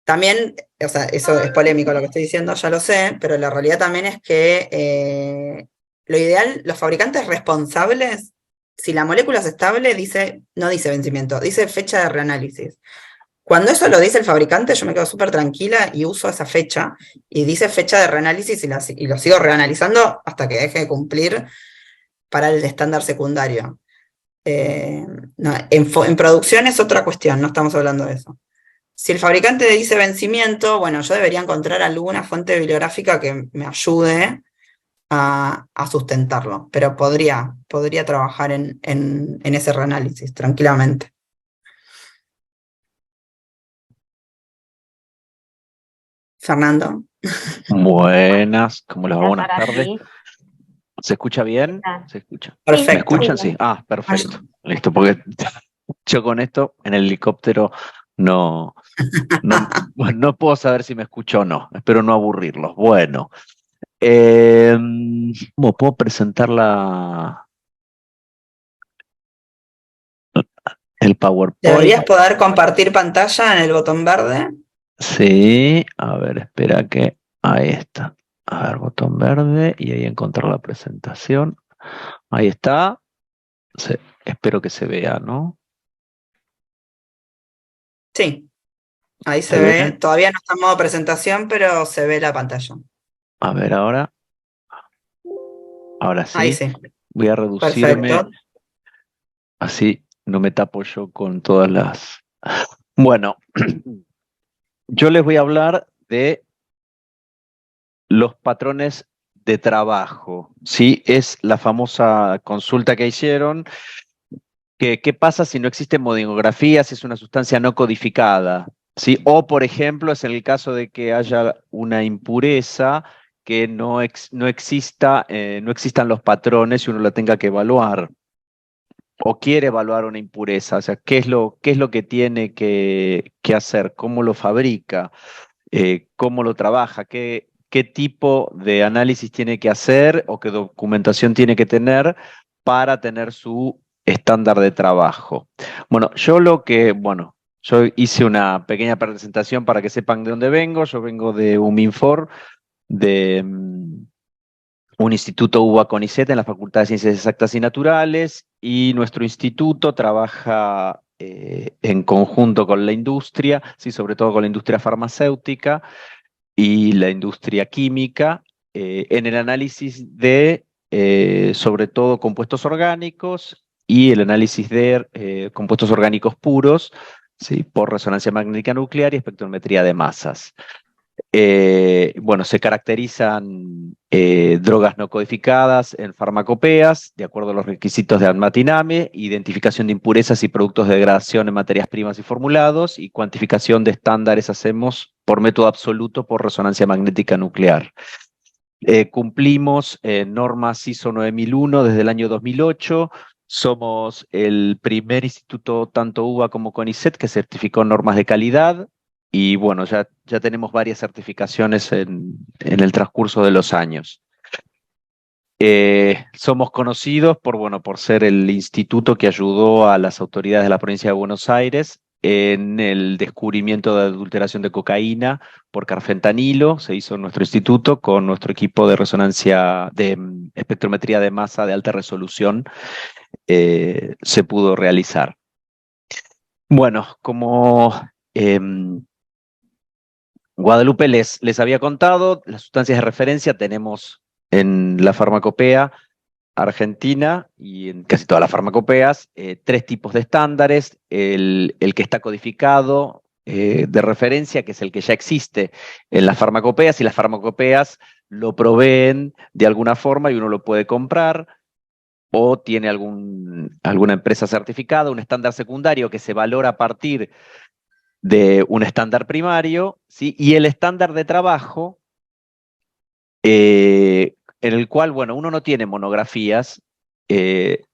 También, o sea, eso es polémico lo que estoy diciendo, ya lo sé, pero la realidad también es que lo ideal, los fabricantes responsables, si la molécula es estable, no dice vencimiento, dice fecha de reanálisis. Cuando eso lo dice el fabricante, yo me quedo súper tranquila y uso esa fecha, y dice fecha de reanálisis y lo sigo reanalizando hasta que deje de cumplir para el estándar secundario. No, en producción es otra cuestión, no estamos hablando de eso. Si el fabricante dice vencimiento, bueno, yo debería encontrar alguna fuente bibliográfica que me ayude a sustentarlo, pero podría trabajar en ese reanálisis tranquilamente. Fernando.
Buenas, ¿cómo les va? Buenas
Ahora
tardes.
sí.
¿Se escucha bien?
Está.
¿Se escucha?
Perfecto.
¿Me escuchan? Sí. Ah, perfecto. Listo, porque yo con esto en el helicóptero no puedo saber si me escucho o no. Espero no aburrirlos. Bueno, ¿cómo puedo presentar el PowerPoint?
¿Deberías poder compartir pantalla en el botón verde?
Sí, a ver, espera que ahí está. A ver, botón verde y ahí encontrar la presentación. Ahí está. Espero que se vea, ¿no?
Sí, ahí se
¿Se
ve.
ve?
Todavía no está en modo presentación, pero se ve la pantalla.
A ver ahora. Ahora
Ahí
sí.
sí.
Voy a reducirme.
Perfecto.
Así no me tapo yo con todas las... Bueno, yo les voy a hablar de los patrones de trabajo. ¿Sí? Es la famosa consulta que hicieron. ¿Qué pasa si no existe monografía, si es una sustancia no codificada? ¿Sí? O, por ejemplo, es en el caso de que haya una impureza que no existan los patrones y uno la tenga que evaluar. O quiere evaluar una impureza, o sea, qué es lo que tiene que hacer, cómo lo fabrica, cómo lo trabaja, qué tipo de análisis tiene que hacer o qué documentación tiene que tener para tener su estándar de trabajo. Bueno, yo hice una pequeña presentación para que sepan de dónde vengo. Yo vengo de UMINFOR, de un instituto UBA CONICET en la Facultad de Ciencias Exactas y Naturales, y nuestro instituto trabaja en conjunto con la industria, sí, sobre todo con la industria farmacéutica y la industria química, en el análisis de, sobre todo, compuestos orgánicos y el análisis de compuestos orgánicos puros, ¿sí? Por resonancia magnética nuclear y espectrometría de masas. Bueno, se caracterizan drogas no codificadas en farmacopeas, de acuerdo a los requisitos de ANMAT-INAME, identificación de impurezas y productos de degradación en materias primas y formulados, y cuantificación de estándares hacemos por método absoluto por resonancia magnética nuclear. Cumplimos normas ISO 9001 desde el año 2008. Somos el primer instituto, tanto UBA como CONICET, que certificó normas de calidad. Y bueno, ya tenemos varias certificaciones en el transcurso de los años. Somos conocidos por ser el instituto que ayudó a las autoridades de la provincia de Buenos Aires en el descubrimiento de adulteración de cocaína por carfentanilo. Se hizo en nuestro instituto con nuestro equipo de resonancia de espectrometría de masa de alta resolución. Se pudo realizar. Bueno, como Guadalupe les había contado, las sustancias de referencia tenemos en la farmacopea argentina y en casi todas las farmacopeas, 3 tipos de estándares: el que está codificado de referencia, que es el que ya existe en las farmacopeas, y las farmacopeas lo proveen de alguna forma y uno lo puede comprar, o tiene alguna empresa certificada. Un estándar secundario que se valora a partir de un estándar primario, ¿sí? Y el estándar de trabajo, en el cual, bueno, uno no tiene monografías que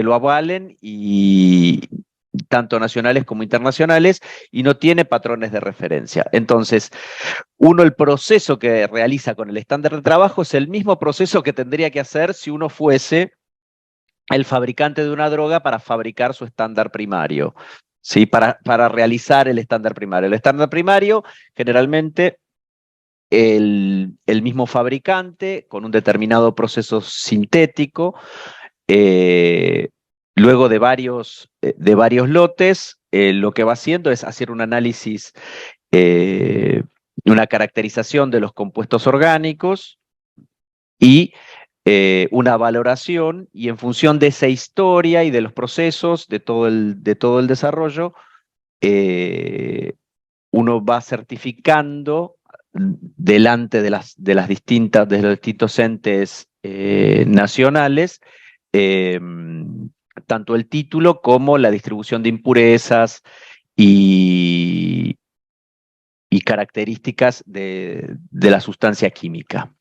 lo avalen, y tanto nacionales como internacionales, y no tiene patrones de referencia. Entonces, el proceso que realiza con el estándar de trabajo es el mismo proceso que tendría que hacer si uno fuese el fabricante de una droga para fabricar su estándar primario, ¿sí? Para realizar el estándar primario. El estándar primario, generalmente, el mismo fabricante, con un determinado proceso sintético, luego de varios lotes, lo que va haciendo es hacer un análisis, una caracterización de los compuestos orgánicos, y una valoración, y en función de esa historia y de los procesos, de todo el desarrollo, uno va certificando delante de los distintos entes nacionales, tanto el título como la distribución de impurezas y características de la sustancia química.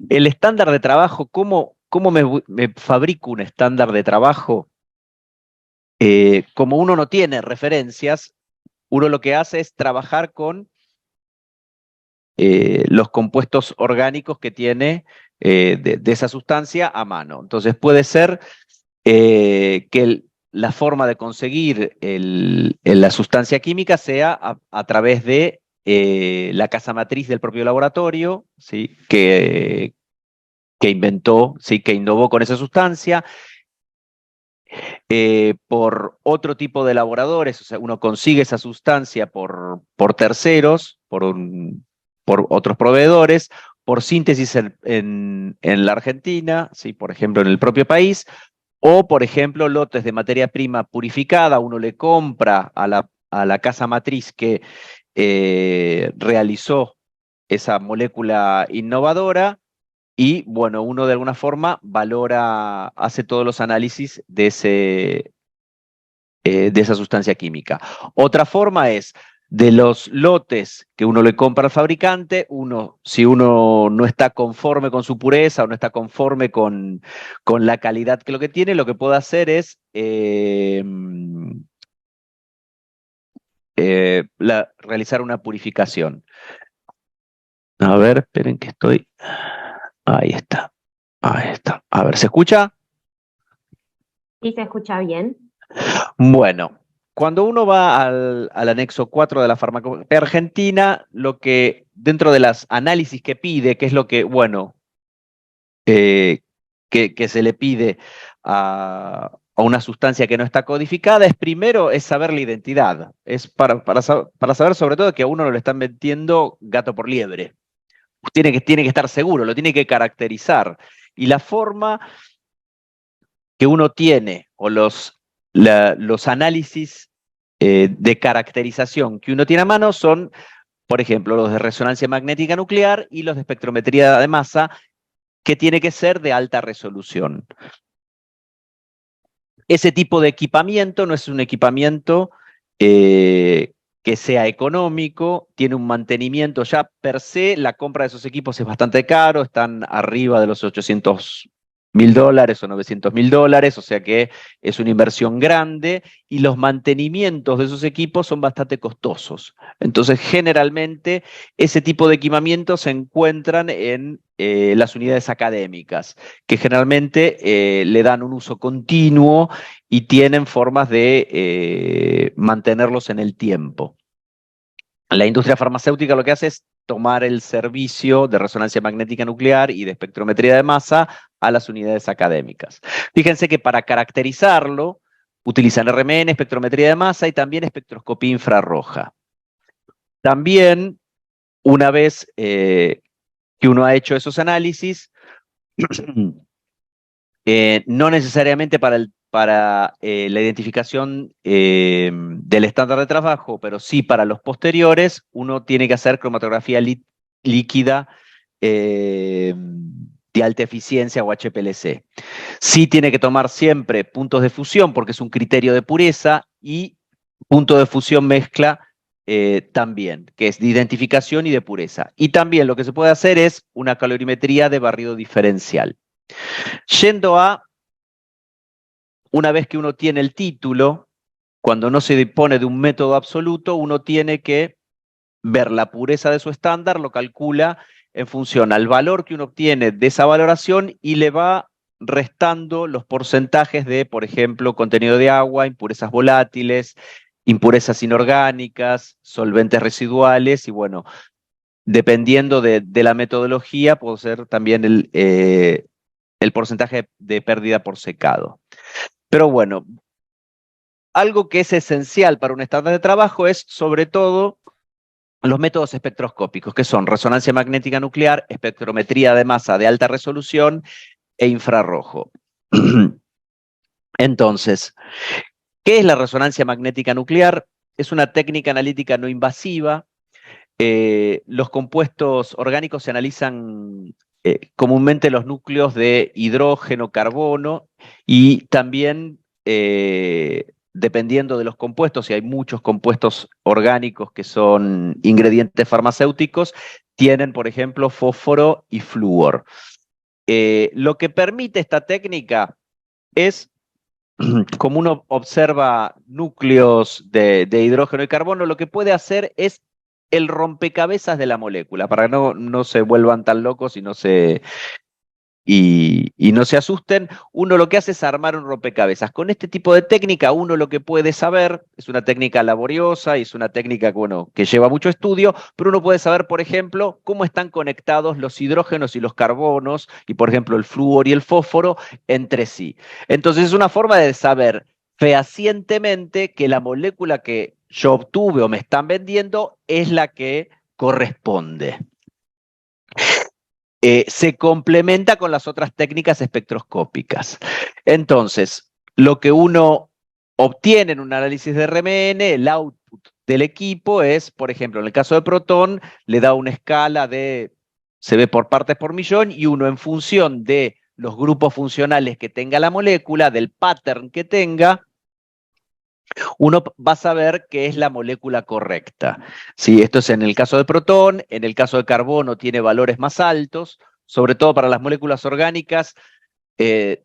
El estándar de trabajo, ¿cómo me fabrico un estándar de trabajo? Como uno no tiene referencias, uno lo que hace es trabajar con los compuestos orgánicos que tiene de esa sustancia a mano. Entonces puede ser que la forma de conseguir la sustancia química sea a través de la casa matriz del propio laboratorio, ¿sí? que inventó, ¿sí? que innovó con esa sustancia. Por otro tipo de elaboradores, o sea, uno consigue esa sustancia por terceros, por otros proveedores, por síntesis en la Argentina, ¿sí? por ejemplo, en el propio país, o, por ejemplo, lotes de materia prima purificada, uno le compra a la casa matriz que realizó esa molécula innovadora, y, bueno, uno de alguna forma valora, hace todos los análisis de esa sustancia química. Otra forma es, de los lotes que uno le compra al fabricante, si uno no está conforme con su pureza o no está conforme con la calidad que lo que tiene, lo que puede hacer es realizar una purificación. A ver, esperen que estoy... Ahí está. Ahí está. A ver, ¿se escucha?
Sí, se escucha bien.
Bueno, cuando uno va al anexo 4 de la farmacopea argentina, lo que dentro de las análisis que pide, que es lo que, bueno, que se le pide a una sustancia que no está codificada, primero es saber la identidad. Es para saber sobre todo que a uno no le están vendiendo gato por liebre. Tiene que estar seguro, lo tiene que caracterizar. Y la forma que uno tiene, o los análisis de caracterización que uno tiene a mano son, por ejemplo, los de resonancia magnética nuclear y los de espectrometría de masa, que tiene que ser de alta resolución. Ese tipo de equipamiento no es un equipamiento que sea económico, tiene un mantenimiento ya per se, la compra de esos equipos es bastante caro, están arriba de los $800.000 o $900.000, o sea que es una inversión grande, y los mantenimientos de esos equipos son bastante costosos. Entonces, generalmente, ese tipo de equipamientos se encuentran en las unidades académicas, que generalmente le dan un uso continuo y tienen formas de mantenerlos en el tiempo. La industria farmacéutica lo que hace es tomar el servicio de resonancia magnética nuclear y de espectrometría de masa a las unidades académicas. Fíjense que para caracterizarlo utilizan RMN, espectrometría de masa, y también espectroscopía infrarroja. También, una vez que uno ha hecho esos análisis, no necesariamente para la identificación del estándar de trabajo, pero sí para los posteriores, uno tiene que hacer cromatografía líquida de alta eficiencia, o HPLC. Sí tiene que tomar siempre puntos de fusión, porque es un criterio de pureza, y punto de fusión mezcla también, que es de identificación y de pureza. Y también lo que se puede hacer es una calorimetría de barrido diferencial. Yendo a, una vez que uno tiene el título, cuando no se dispone de un método absoluto, uno tiene que ver la pureza de su estándar, lo calcula en función al valor que uno obtiene de esa valoración, y le va restando los porcentajes de, por ejemplo, contenido de agua, impurezas volátiles, impurezas inorgánicas, solventes residuales, y, bueno, dependiendo de la metodología, puede ser también el porcentaje de pérdida por secado. Pero, bueno, algo que es esencial para un estándar de trabajo es, sobre todo, los métodos espectroscópicos, que son resonancia magnética nuclear, espectrometría de masa de alta resolución e infrarrojo. Entonces, ¿qué es la resonancia magnética nuclear? Es una técnica analítica no invasiva. Los compuestos orgánicos se analizan comúnmente los núcleos de hidrógeno, carbono y también, dependiendo de los compuestos, si hay muchos compuestos orgánicos que son ingredientes farmacéuticos, tienen, por ejemplo, fósforo y flúor. Lo que permite esta técnica es, como uno observa núcleos de hidrógeno y carbono, lo que puede hacer es el rompecabezas de la molécula, para que no se vuelvan tan locos y no se asusten. Uno lo que hace es armar un rompecabezas. Con este tipo de técnica, uno lo que puede saber, es una técnica laboriosa y es una técnica que lleva mucho estudio, pero uno puede saber, por ejemplo, cómo están conectados los hidrógenos y los carbonos, y por ejemplo el flúor y el fósforo, entre sí. Entonces es una forma de saber fehacientemente que la molécula que yo obtuve o me están vendiendo es la que corresponde. Se complementa con las otras técnicas espectroscópicas. Entonces, lo que uno obtiene en un análisis de RMN, el output del equipo es, por ejemplo, en el caso de Proton, le da una escala se ve por partes por millón, y uno, en función de los grupos funcionales que tenga la molécula, del pattern que tenga, uno va a saber qué es la molécula correcta. ¿Sí? Esto es en el caso de protón. En el caso de carbono tiene valores más altos, sobre todo para las moléculas orgánicas.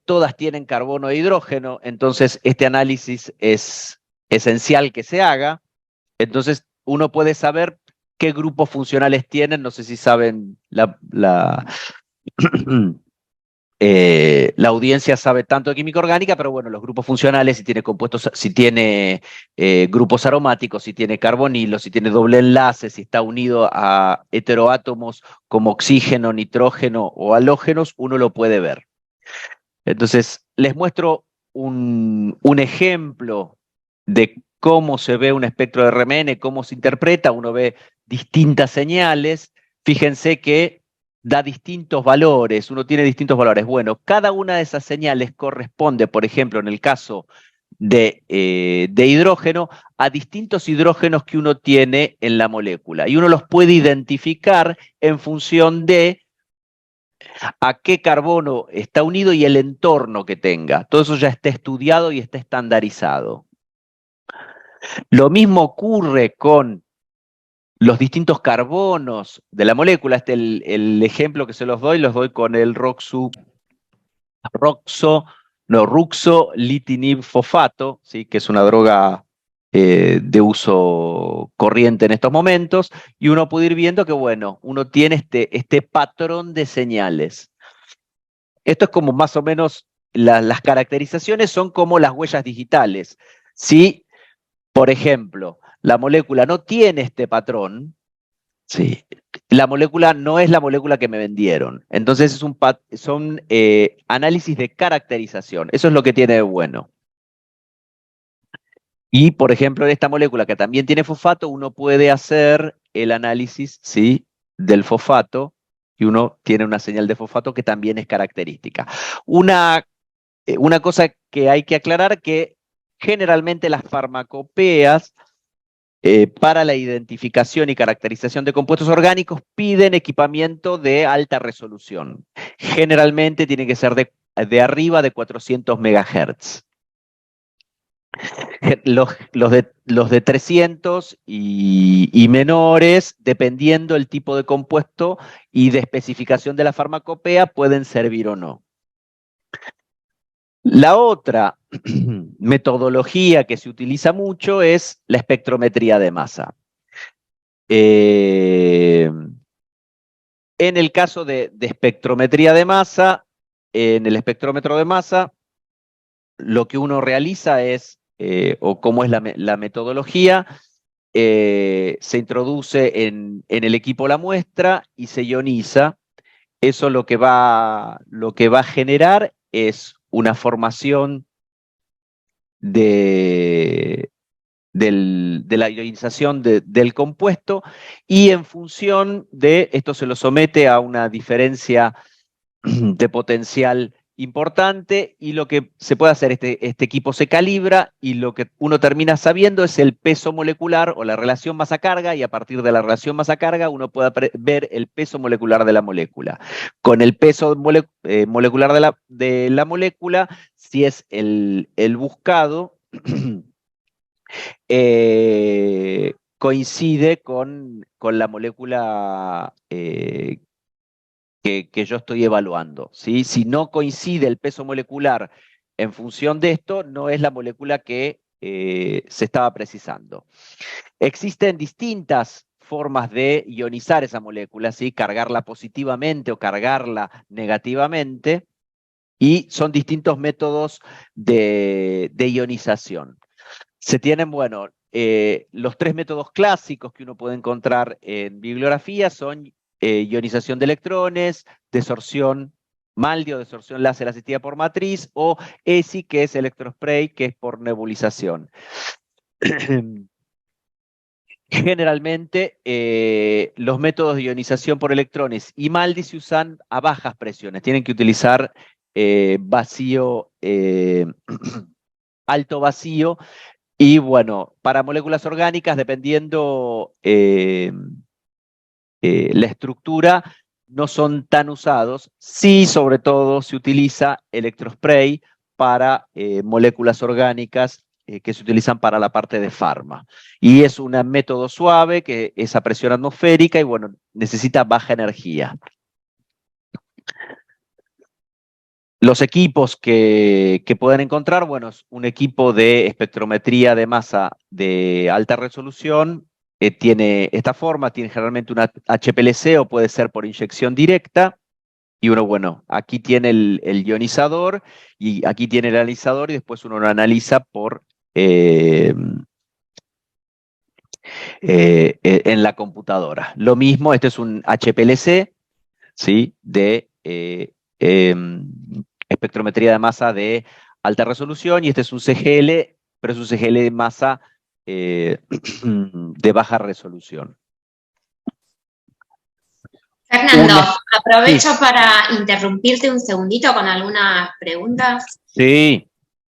Todas tienen carbono e hidrógeno, entonces este análisis es esencial que se haga. Entonces uno puede saber qué grupos funcionales tienen. No sé si saben la audiencia sabe tanto de química orgánica, pero bueno, los grupos funcionales, si tiene compuestos, si tiene grupos aromáticos, si tiene carbonilo, si tiene doble enlace, si está unido a heteroátomos como oxígeno, nitrógeno o halógenos, uno lo puede ver. Entonces, les muestro un ejemplo de cómo se ve un espectro de RMN, cómo se interpreta. Uno ve distintas señales. Fíjense que da distintos valores, uno tiene distintos valores. Bueno, cada una de esas señales corresponde, por ejemplo, en el caso de hidrógeno, a distintos hidrógenos que uno tiene en la molécula. Y uno los puede identificar en función de a qué carbono está unido y el entorno que tenga. Todo eso ya está estudiado y está estandarizado. Lo mismo ocurre con los distintos carbonos de la molécula. El ejemplo que se los doy con el ruxolitinib fosfato, ¿sí? Que es una droga de uso corriente en estos momentos, y uno puede ir viendo que, bueno, uno tiene este patrón de señales. Esto es como más o menos, las caracterizaciones son como las huellas digitales. Si, por ejemplo, la molécula no tiene este patrón, sí, la molécula no es la molécula que me vendieron. Entonces son análisis de caracterización. Eso es lo que tiene de bueno. Y, por ejemplo, en esta molécula que también tiene fosfato, uno puede hacer el análisis, ¿sí?, del fosfato, y uno tiene una señal de fosfato que también es característica. Una cosa que hay que aclarar, que generalmente las farmacopeas para la identificación y caracterización de compuestos orgánicos piden equipamiento de alta resolución. Generalmente tiene que ser de arriba de 400 MHz. Los de 300 y menores, dependiendo el tipo de compuesto y de especificación de la farmacopea, pueden servir o no. La otra metodología que se utiliza mucho es la espectrometría de masa. En el caso de espectrometría de masa, en el espectrómetro de masa, lo que uno realiza es, o cómo es la metodología, se introduce en el equipo la muestra y se ioniza. Eso lo que va a generar es una formación de la ionización del compuesto, y en función de esto se lo somete a una diferencia de potencial importante, y lo que se puede hacer, este equipo se calibra y lo que uno termina sabiendo es el peso molecular o la relación masa-carga, y a partir de la relación masa-carga uno puede ver el peso molecular de la molécula. Con el peso molecular de la molécula, si es el buscado, coincide con la molécula que yo estoy evaluando, ¿sí? Si no coincide el peso molecular en función de esto, no es la molécula que se estaba precisando. Existen distintas formas de ionizar esa molécula, ¿sí? Cargarla positivamente o cargarla negativamente, y son distintos métodos de ionización. Se tienen, bueno, los 3 métodos clásicos que uno puede encontrar en bibliografía son ionización de electrones, desorción MALDI o desorción láser asistida por matriz, o ESI, que es electrospray, que es por nebulización. Generalmente, los métodos de ionización por electrones y MALDI se usan a bajas presiones. Tienen que utilizar vacío, alto vacío. Y bueno, para moléculas orgánicas, dependiendo la estructura, no son tan usados. Sí, sobre todo se utiliza electrospray para moléculas orgánicas que se utilizan para la parte de farma. Y es un método suave, que es a presión atmosférica y bueno, necesita baja energía. Los equipos que pueden encontrar, bueno, es un equipo de espectrometría de masa de alta resolución, tiene esta forma, tiene generalmente una HPLC o puede ser por inyección directa, y uno, bueno, aquí tiene el ionizador y aquí tiene el analizador, y después uno lo analiza por en la computadora. Lo mismo, este es un HPLC, ¿sí? De espectrometría de masa de alta resolución, y este es un CGL, pero es un CGL de masa de baja resolución.
Fernando, aprovecho para interrumpirte un segundito con algunas preguntas.
Sí.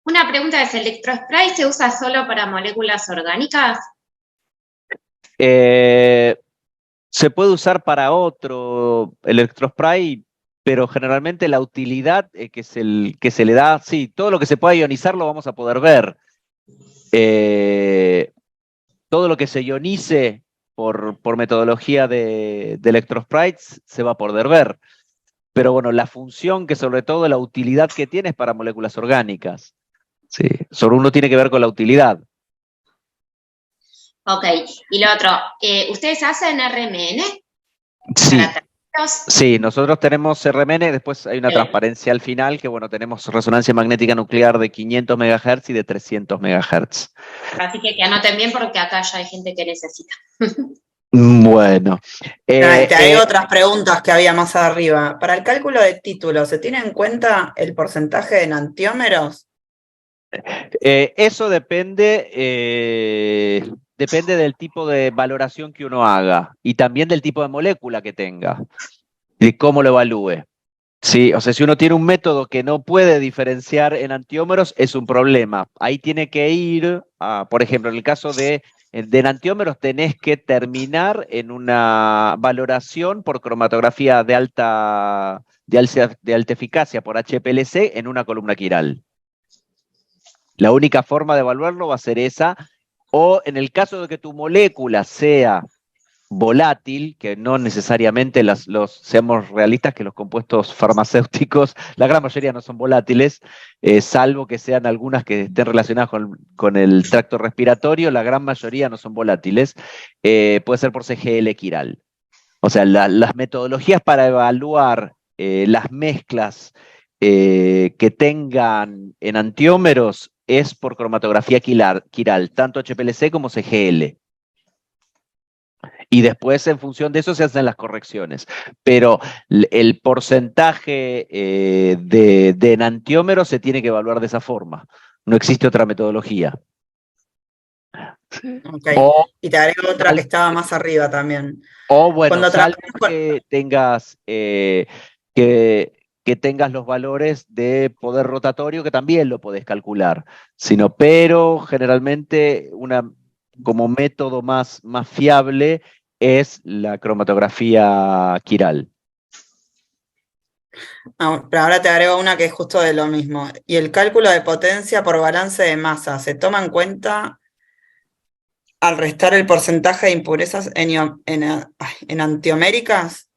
Una pregunta es, ¿el electrospray se usa solo para moléculas orgánicas?
Se puede usar para otro electrospray, pero generalmente la utilidad que se le da, sí, todo lo que se pueda ionizar lo vamos a poder ver. Todo lo que se ionice por metodología de electrosprays se va a poder ver. Pero bueno, la función, que sobre todo la utilidad que tiene, es para moléculas orgánicas. Sí, solo uno tiene que ver con la utilidad.
Ok, y lo otro, ¿ustedes hacen RMN?
Sí.
¿Para terceros?
Sí, nosotros tenemos RMN, después hay una transparencia al final, que bueno, tenemos resonancia magnética nuclear de 500 MHz y de 300 MHz.
Así que anoten bien, porque acá ya hay gente que necesita.
Bueno.
Te agrego otras preguntas que había más arriba. Para el cálculo de títulos, ¿se tiene en cuenta el porcentaje de enantiómeros?
Eso depende del tipo de valoración que uno haga y también del tipo de molécula que tenga, de cómo lo evalúe. Sí, o sea, si uno tiene un método que no puede diferenciar enantiómeros, es un problema. Ahí tiene que ir, por ejemplo, en el caso de enantiómeros, tenés que terminar en una valoración por cromatografía de alta eficacia por HPLC en una columna quiral. La única forma de evaluarlo va a ser esa, o en el caso de que tu molécula sea volátil, que no necesariamente seamos realistas, que los compuestos farmacéuticos, la gran mayoría no son volátiles, salvo que sean algunas que estén relacionadas con el tracto respiratorio, la gran mayoría no son volátiles, puede ser por CGL quiral. O sea, las metodologías para evaluar las mezclas que tengan enantiómeros es por cromatografía quiral, tanto HPLC como CGL. Y después, en función de eso, se hacen las correcciones. Pero el porcentaje de enantiómeros se tiene que evaluar de esa forma. No existe otra metodología.
Okay. Y te agrego otra que estaba más arriba también.
O bueno, salvo que tengas que tengas los valores de poder rotatorio, que también lo podés calcular, pero generalmente como método más fiable es la cromatografía quiral.
Pero ahora te agrego una que es justo de lo mismo. Y el cálculo de potencia por balance de masa, ¿se toma en cuenta al restar el porcentaje de impurezas en antioméricas?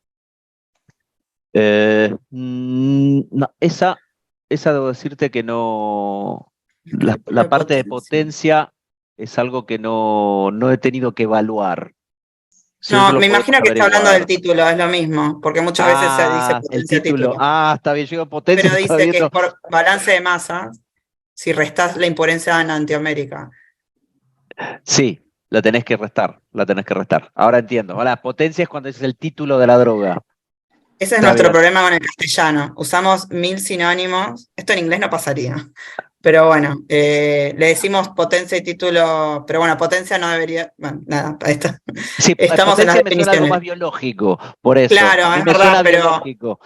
No, esa debo decirte que no. La parte de potencia es algo que no he tenido que evaluar. Si eso
No,
lo
me
podemos
imagino que está hablando del
averiguar.
título, es lo mismo, porque muchas veces se dice
El
potencia
título.
título.
Está bien, yo digo potencia,
Pero
estaba
dice que
viendo.
es por balance de masas, si restás la impureza en antiomérica.
Sí, la tenés que restar. Ahora entiendo. La potencia es cuando dices el título de la droga.
Ese es
Está
nuestro
bien.
problema con el castellano. Usamos 1000 sinónimos. Esto en inglés no pasaría. Pero bueno, le decimos potencia y título, pero bueno, potencia no debería. Bueno, nada, ahí está.
Sí,
Estamos en las
potencia me suena algo
definiciones.
más biológico, por eso.
Claro,
A mí
es
me
verdad,
suena
pero
biológico.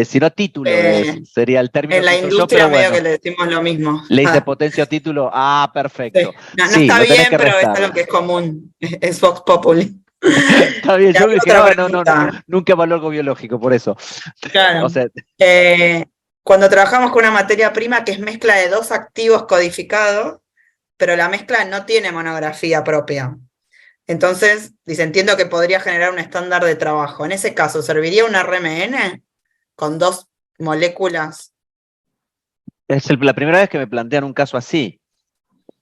Si no, título
eh,
sería el término
en
que
la
uso yo,
industria
pero
medio que
bueno,
le decimos lo mismo.
le hice potencia o título. Perfecto.
Sí. No, no
Sí,
está
lo tenés
bien,
que
pero es
restar.
algo que es común. Es Vox Populi.
Está bien,
Te
yo
hago
me dije,
otra
no,
pregunta.
nunca evalué algo biológico, por eso.
Claro.
O sea,
Cuando trabajamos con una materia prima que es mezcla de dos activos codificados, pero la mezcla no tiene monografía propia. Entonces, dice, entiendo que podría generar un estándar de trabajo. En ese caso, ¿serviría un RMN con dos moléculas?
es la primera vez que me plantean un caso así.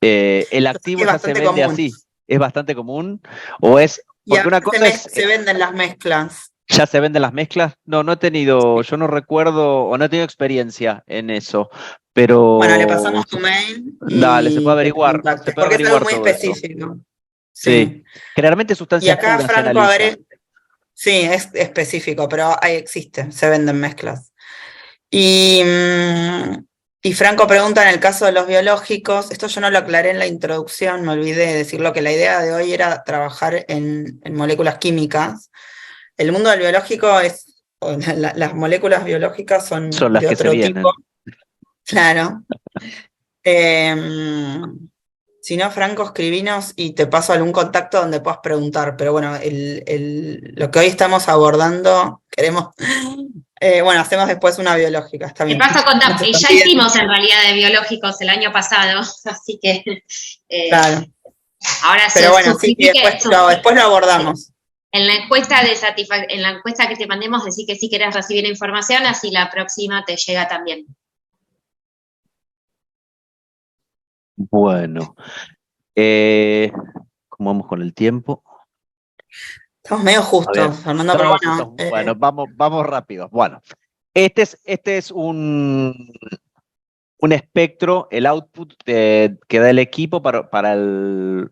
¿El activo
Es
ya se
bastante
vende
común.
así? ¿Es bastante común? ¿O es...?
Y
Porque una
acá
cosa es...
se venden las mezclas.
¿Ya se venden las mezclas? No he tenido, yo no recuerdo o no he tenido experiencia en eso,
Bueno, le
pero
pasamos tu mail
dale,
y que te
se
contacte,
puede
porque es algo
averiguar
muy
todo eso.
específico.
Sí,
Sí.
generalmente
Y
sustancias
acá
puras se
Franco, a
analiza.
ver, sí, es específico, pero ahí existe, se venden mezclas. Y, y Franco pregunta en el caso de los biológicos, esto yo no lo aclaré en la introducción, me olvidé de decirlo, que la idea de hoy era trabajar en moléculas químicas. El mundo del biológico las moléculas biológicas son
Son las
de
que se
otro tipo,
vienen.
claro. Si no, Franco, escribinos y te paso algún contacto donde puedas preguntar. Pero bueno, lo que hoy estamos abordando, queremos. Bueno, hacemos después una biológica, está
Te
bien.
paso contacto.
Nos
Y
están
ya
pidiendo.
hicimos en realidad de biológicos el año pasado, así que
Claro.
ahora
Pero bueno, sí,
suscribí que
después lo abordamos.
en la encuesta en la encuesta que te mandemos decir que sí querés recibir la información, así la próxima te llega también.
Bueno, ¿cómo vamos con el tiempo?
Estamos medio
A ver,
justos, Fernando, pero
estamos
bueno.
justos. Bueno, vamos rápido. Bueno, este es un espectro, el output que da el equipo para el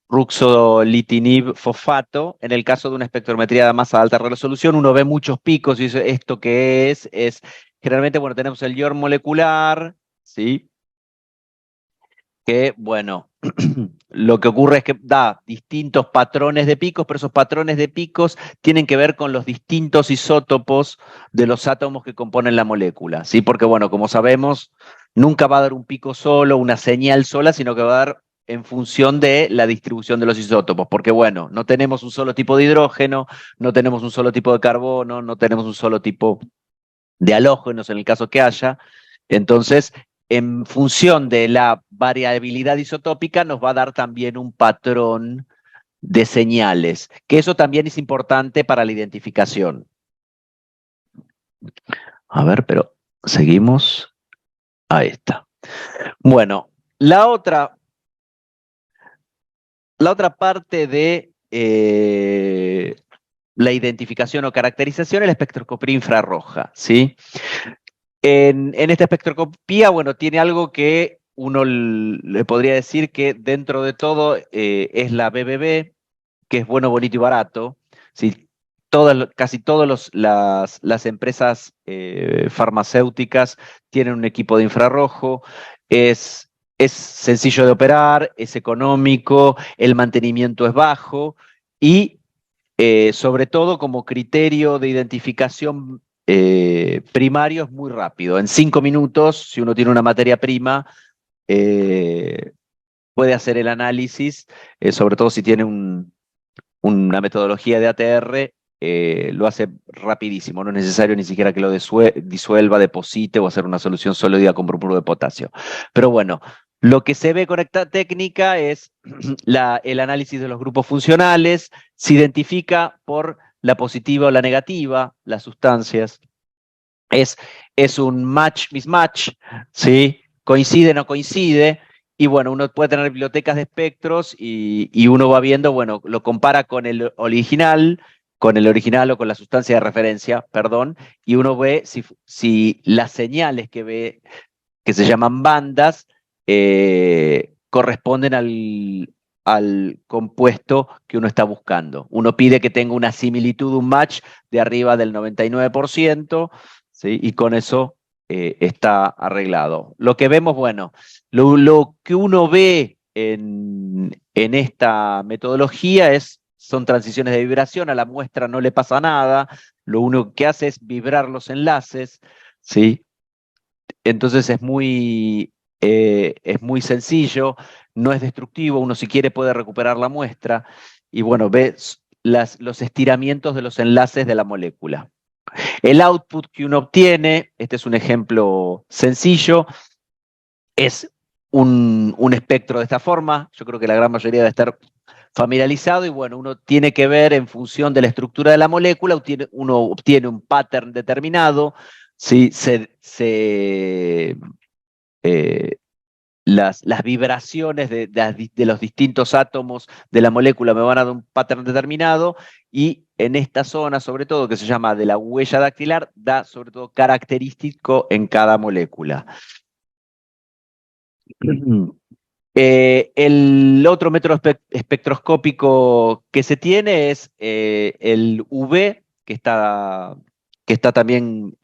ruxolitinib fosfato. En el caso de una espectrometría de más alta resolución, uno ve muchos picos y dice, ¿esto qué es? Generalmente, bueno, tenemos el IOR molecular, ¿sí? Que, bueno, lo que ocurre es que da distintos patrones de picos, pero esos patrones de picos tienen que ver con los distintos isótopos de los átomos que componen la molécula, ¿sí? Porque, bueno, como sabemos, nunca va a dar un pico solo, una señal sola, sino que va a dar en función de la distribución de los isótopos, porque, bueno, no tenemos un solo tipo de hidrógeno, no tenemos un solo tipo de carbono, no tenemos un solo tipo de halógenos en el caso que haya. Entonces, en función de la variabilidad isotópica, nos va a dar también un patrón de señales, que eso también es importante para la identificación. A ver, pero seguimos. Ahí está. Bueno, la otra parte de la identificación o caracterización es la espectroscopía infrarroja, ¿sí? En esta espectroscopía, bueno, tiene algo que uno le podría decir que dentro de todo es la BBB, que es bueno, bonito y barato. ¿Sí? Casi todas las empresas farmacéuticas tienen un equipo de infrarrojo, es sencillo de operar, es económico, el mantenimiento es bajo y sobre todo como criterio de identificación primario es muy rápido. En 5 minutos, si uno tiene una materia prima, puede hacer el análisis, sobre todo si tiene una metodología de ATR, lo hace rapidísimo, no es necesario ni siquiera que lo disuelva, deposite o hacer una solución sólida con bromuro de potasio. Pero bueno, lo que se ve con esta técnica es el análisis de los grupos funcionales, se identifica por la positiva o la negativa, las sustancias. Es un match-mismatch, ¿sí? Coincide o no coincide. Y bueno, uno puede tener bibliotecas de espectros y uno va viendo, bueno, lo compara con el original o con la sustancia de referencia, perdón, y uno ve si las señales que ve, que se llaman bandas, corresponden al compuesto que uno está buscando. Uno pide que tenga una similitud, un match de arriba del 99%, ¿sí? Y con eso está arreglado. Lo que vemos, bueno, lo que uno ve en esta metodología son transiciones de vibración, a la muestra no le pasa nada, lo único que hace es vibrar los enlaces, ¿sí? Entonces es muy sencillo, no es destructivo, uno si quiere puede recuperar la muestra y bueno, ve los estiramientos de los enlaces de la molécula. El output que uno obtiene, este es un ejemplo sencillo, es un espectro de esta forma. Yo creo que la gran mayoría debe estar familiarizado y bueno, uno tiene que ver en función de la estructura de la molécula, uno obtiene un pattern determinado, ¿sí? Las vibraciones de los distintos átomos de la molécula me van a dar un patrón determinado y en esta zona, sobre todo, que se llama de la huella dactilar, da sobre todo característico en cada molécula. El otro método espectroscópico que se tiene es el UV, que está también,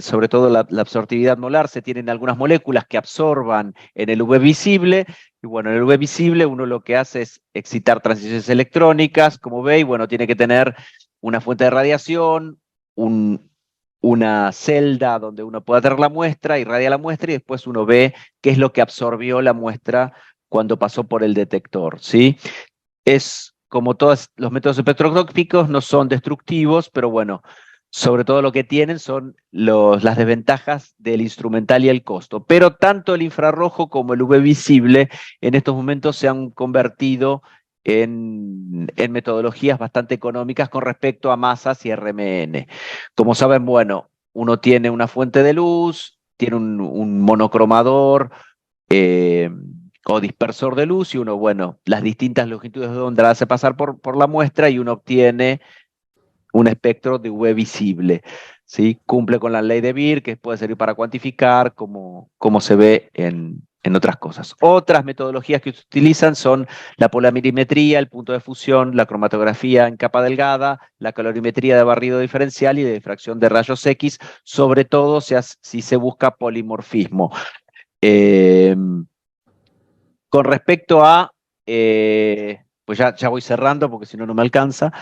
sobre todo la absortividad molar, se tienen algunas moléculas que absorban en el UV visible, y bueno, en el UV visible uno lo que hace es excitar transiciones electrónicas, como veis, bueno, tiene que tener una fuente de radiación, una celda donde uno pueda tener la muestra, irradia la muestra y después uno ve qué es lo que absorbió la muestra cuando pasó por el detector, ¿sí? Es como todos los métodos espectroscópicos, no son destructivos, pero bueno, sobre todo lo que tienen son las desventajas del instrumental y el costo. Pero tanto el infrarrojo como el UV visible en estos momentos se han convertido en metodologías bastante económicas con respecto a masas y RMN. Como saben, bueno, uno tiene una fuente de luz, tiene un monocromador o dispersor de luz y uno, bueno, las distintas longitudes de onda las hace pasar por la muestra y uno obtiene un espectro de UV visible, ¿sí? Cumple con la ley de Beer, que puede servir para cuantificar, como se ve en otras cosas. Otras metodologías que se utilizan son la polarimetría, el punto de fusión, la cromatografía en capa delgada, la calorimetría de barrido diferencial y de difracción de rayos X, sobre todo si se busca polimorfismo. Con respecto a, pues ya voy cerrando porque si no, no me alcanza.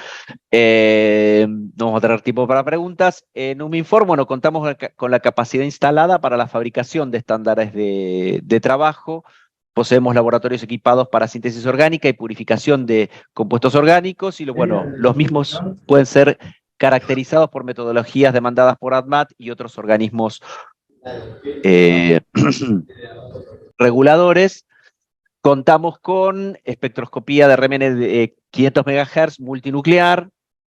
No vamos a tener tiempo para preguntas. En UMINFOR, bueno, contamos con la capacidad instalada para la fabricación de estándares de trabajo. Poseemos laboratorios equipados para síntesis orgánica y purificación de compuestos orgánicos y los mismos pueden ser caracterizados por metodologías demandadas por ADMAT y otros organismos reguladores. Contamos con espectroscopía de RMN de 500 MHz multinuclear,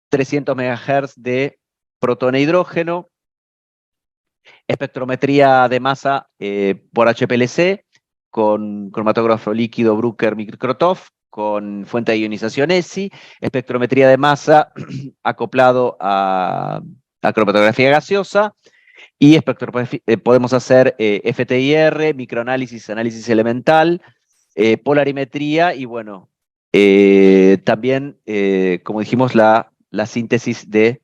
300 MHz de protón e hidrógeno, espectrometría de masa por HPLC, con cromatógrafo líquido Bruker Mikrotov, con fuente de ionización ESI, espectrometría de masa acoplado a cromatografía gaseosa, y podemos hacer FTIR, microanálisis, análisis elemental, polarimetría y bueno, también, como dijimos, la síntesis de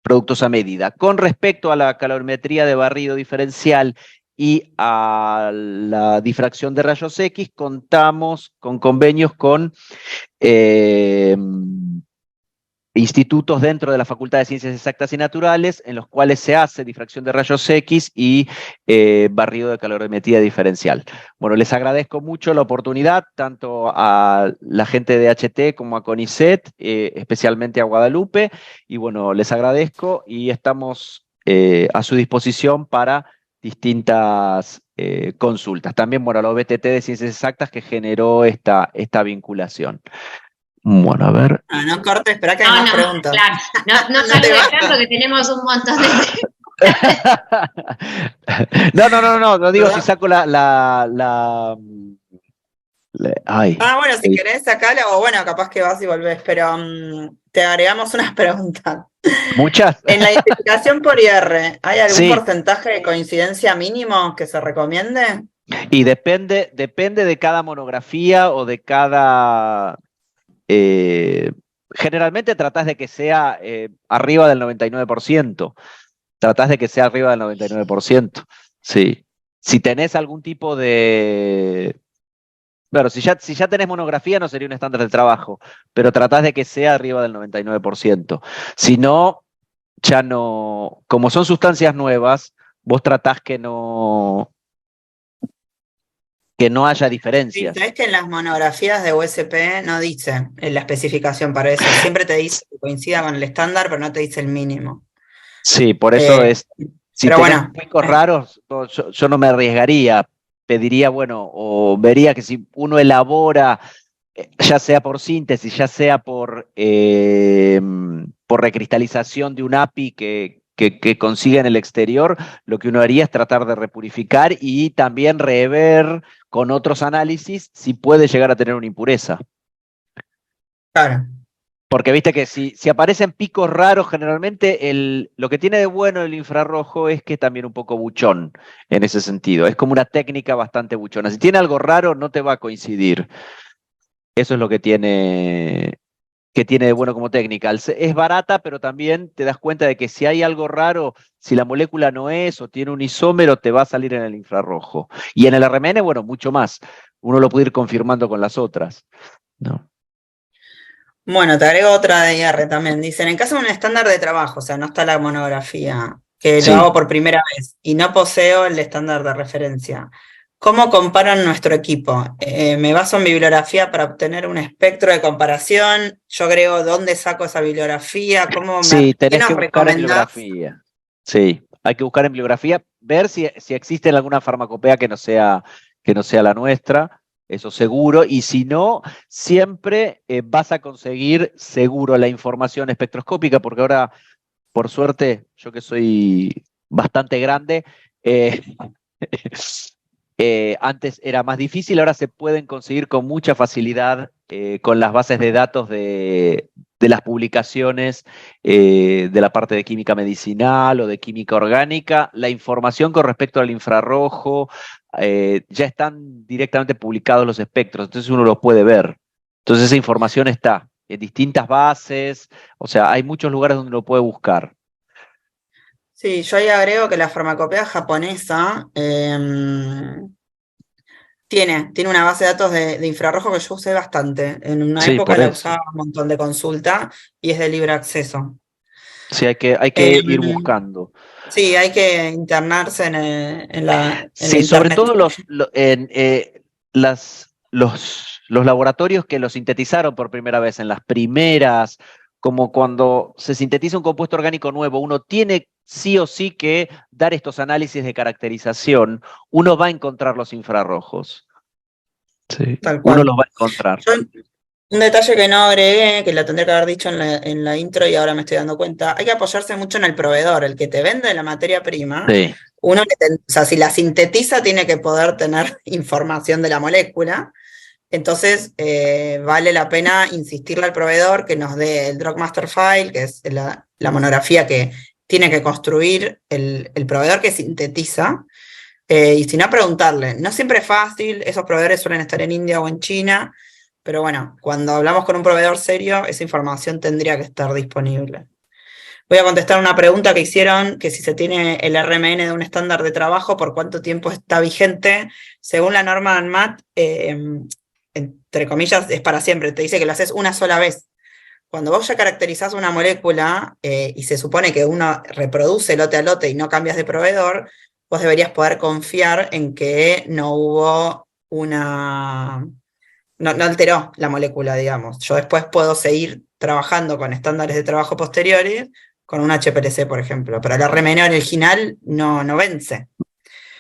productos a medida. Con respecto a la calorimetría de barrido diferencial y a la difracción de rayos X, contamos con convenios con institutos dentro de la Facultad de Ciencias Exactas y Naturales en los cuales se hace difracción de rayos X y barrido de calorimetría diferencial. Bueno, les agradezco mucho la oportunidad, tanto a la gente de HT como a CONICET, especialmente a Guadalupe, y bueno, les agradezco y estamos a su disposición para distintas consultas. También, bueno, la OBTT de Ciencias Exactas que generó esta vinculación. Bueno, a ver.
No cortes, espera que hay más preguntas.
Claro, no saludes tanto que tenemos un montón de...
No digo si saco ay.
Bueno, si querés sacarla, o bueno, capaz que vas y volvés, pero te agregamos unas preguntas.
Muchas.
En la identificación por IR, ¿hay algún porcentaje de coincidencia mínimo que se recomiende?
Y depende de cada monografía o de cada... generalmente tratás de que sea arriba del 99%. Tratás de que sea arriba del 99%. Sí. Si tenés algún tipo de... Claro, si ya tenés monografía no sería un estándar de trabajo, pero tratás de que sea arriba del 99%. Si no, ya no... Como son sustancias nuevas, vos tratás que no haya diferencias.
Sí, sabés que en las monografías de USP no dice en la especificación para eso. Siempre te dice que coincida con el estándar, pero no te dice el mínimo.
Sí, por eso si tenés picos raros, yo no me arriesgaría. Pediría, bueno, o vería que si uno elabora, ya sea por síntesis, ya sea por recristalización de un API que consiga en el exterior, lo que uno haría es tratar de repurificar y también rever con otros análisis si puede llegar a tener una impureza.
Claro.
Porque viste que si aparecen picos raros, generalmente lo que tiene de bueno el infrarrojo es que es también un poco buchón en ese sentido. Es como una técnica bastante buchona. Si tiene algo raro, no te va a coincidir. Eso es lo que tiene de bueno como técnica. Es barata, pero también te das cuenta de que si hay algo raro, si la molécula no es o tiene un isómero, te va a salir en el infrarrojo. Y en el RMN, bueno, mucho más. Uno lo puede ir confirmando con las otras, ¿no?
Bueno, te agrego otra de IR también. Dicen, en caso de un estándar de trabajo, o sea, no está la monografía, que lo hago por primera vez y no poseo el estándar de referencia, ¿cómo comparan nuestro equipo? Me baso en bibliografía para obtener un espectro de comparación. Yo agrego dónde saco esa bibliografía,
tenés que buscar en bibliografía. Sí, hay que buscar en bibliografía, ver si existe alguna farmacopea que no sea la nuestra. Eso seguro, y si no, siempre vas a conseguir seguro la información espectroscópica, porque ahora, por suerte, yo que soy bastante grande, antes era más difícil, ahora se pueden conseguir con mucha facilidad con las bases de datos de las publicaciones de la parte de química medicinal o de química orgánica, la información con respecto al infrarrojo, ya están directamente publicados los espectros, entonces uno los puede ver. Entonces esa información está en distintas bases, o sea, hay muchos lugares donde lo puede buscar.
Sí, yo ahí agrego que la farmacopea japonesa tiene una base de datos de infrarrojo que yo usé bastante. En una época la usaba un montón de consulta y es de libre acceso.
Sí, hay que ir buscando.
Sí, hay que internarse en la
sí, sobre todo los laboratorios que lo sintetizaron por primera vez, en las primeras, como cuando se sintetiza un compuesto orgánico nuevo, uno tiene sí o sí que dar estos análisis de caracterización, uno va a encontrar los infrarrojos. Sí,
tal cual.
Uno los va a encontrar.
Un detalle que no agregué, que lo tendría que haber dicho en la intro y ahora me estoy dando cuenta, hay que apoyarse mucho en el proveedor, el que te vende la materia prima.
Sí.
Uno o sea, si la sintetiza tiene que poder tener información de la molécula. Entonces, vale la pena insistirle al proveedor que nos dé el Drug Master File, que es la monografía que tiene que construir el proveedor que sintetiza. Y si no, preguntarle. No siempre es fácil, esos proveedores suelen estar en India o en China, pero bueno, cuando hablamos con un proveedor serio, esa información tendría que estar disponible. Voy a contestar una pregunta que hicieron, que si se tiene el RMN de un estándar de trabajo, ¿por cuánto tiempo está vigente? Según la norma ANMAT, entre comillas, es para siempre. Te dice que lo haces una sola vez. cuando vos ya caracterizás una molécula y se supone que uno reproduce lote a lote y no cambias de proveedor, vos deberías poder confiar en que no hubo no alteró la molécula, digamos. Yo después puedo seguir trabajando con estándares de trabajo posteriores, con un HPLC, por ejemplo, pero la RMN original no vence.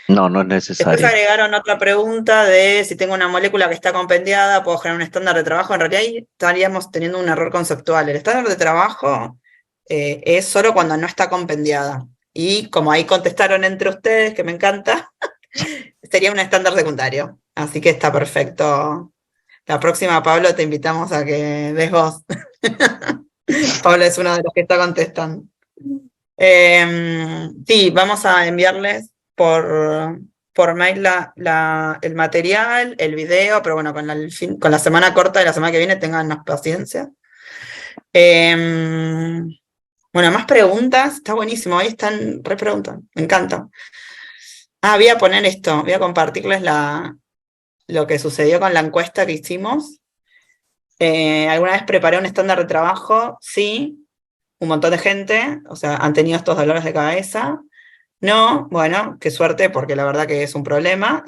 No, no es
Después
necesario.
agregaron otra pregunta de si tengo una molécula que está compendiada, ¿puedo generar un estándar de trabajo? En realidad ahí estaríamos teniendo un error conceptual. El estándar de trabajo es solo cuando no está compendiada. Y como ahí contestaron entre ustedes, que me encanta, sería un estándar secundario. Así que está perfecto. La próxima, Pablo, te invitamos a que des vos. Pablo es uno de los que está contestando. Sí, vamos a enviarles por mail el material, el video, pero bueno, con la semana corta de la semana que viene, tengan paciencia. Bueno, más preguntas, está buenísimo, ahí están repreguntas, me encanta. Voy a poner esto, voy a compartirles lo que sucedió con la encuesta que hicimos. ¿Alguna vez preparé un estándar de trabajo? Sí, un montón de gente, o sea, han tenido estos dolores de cabeza. No, bueno, qué suerte, porque la verdad que es un problema.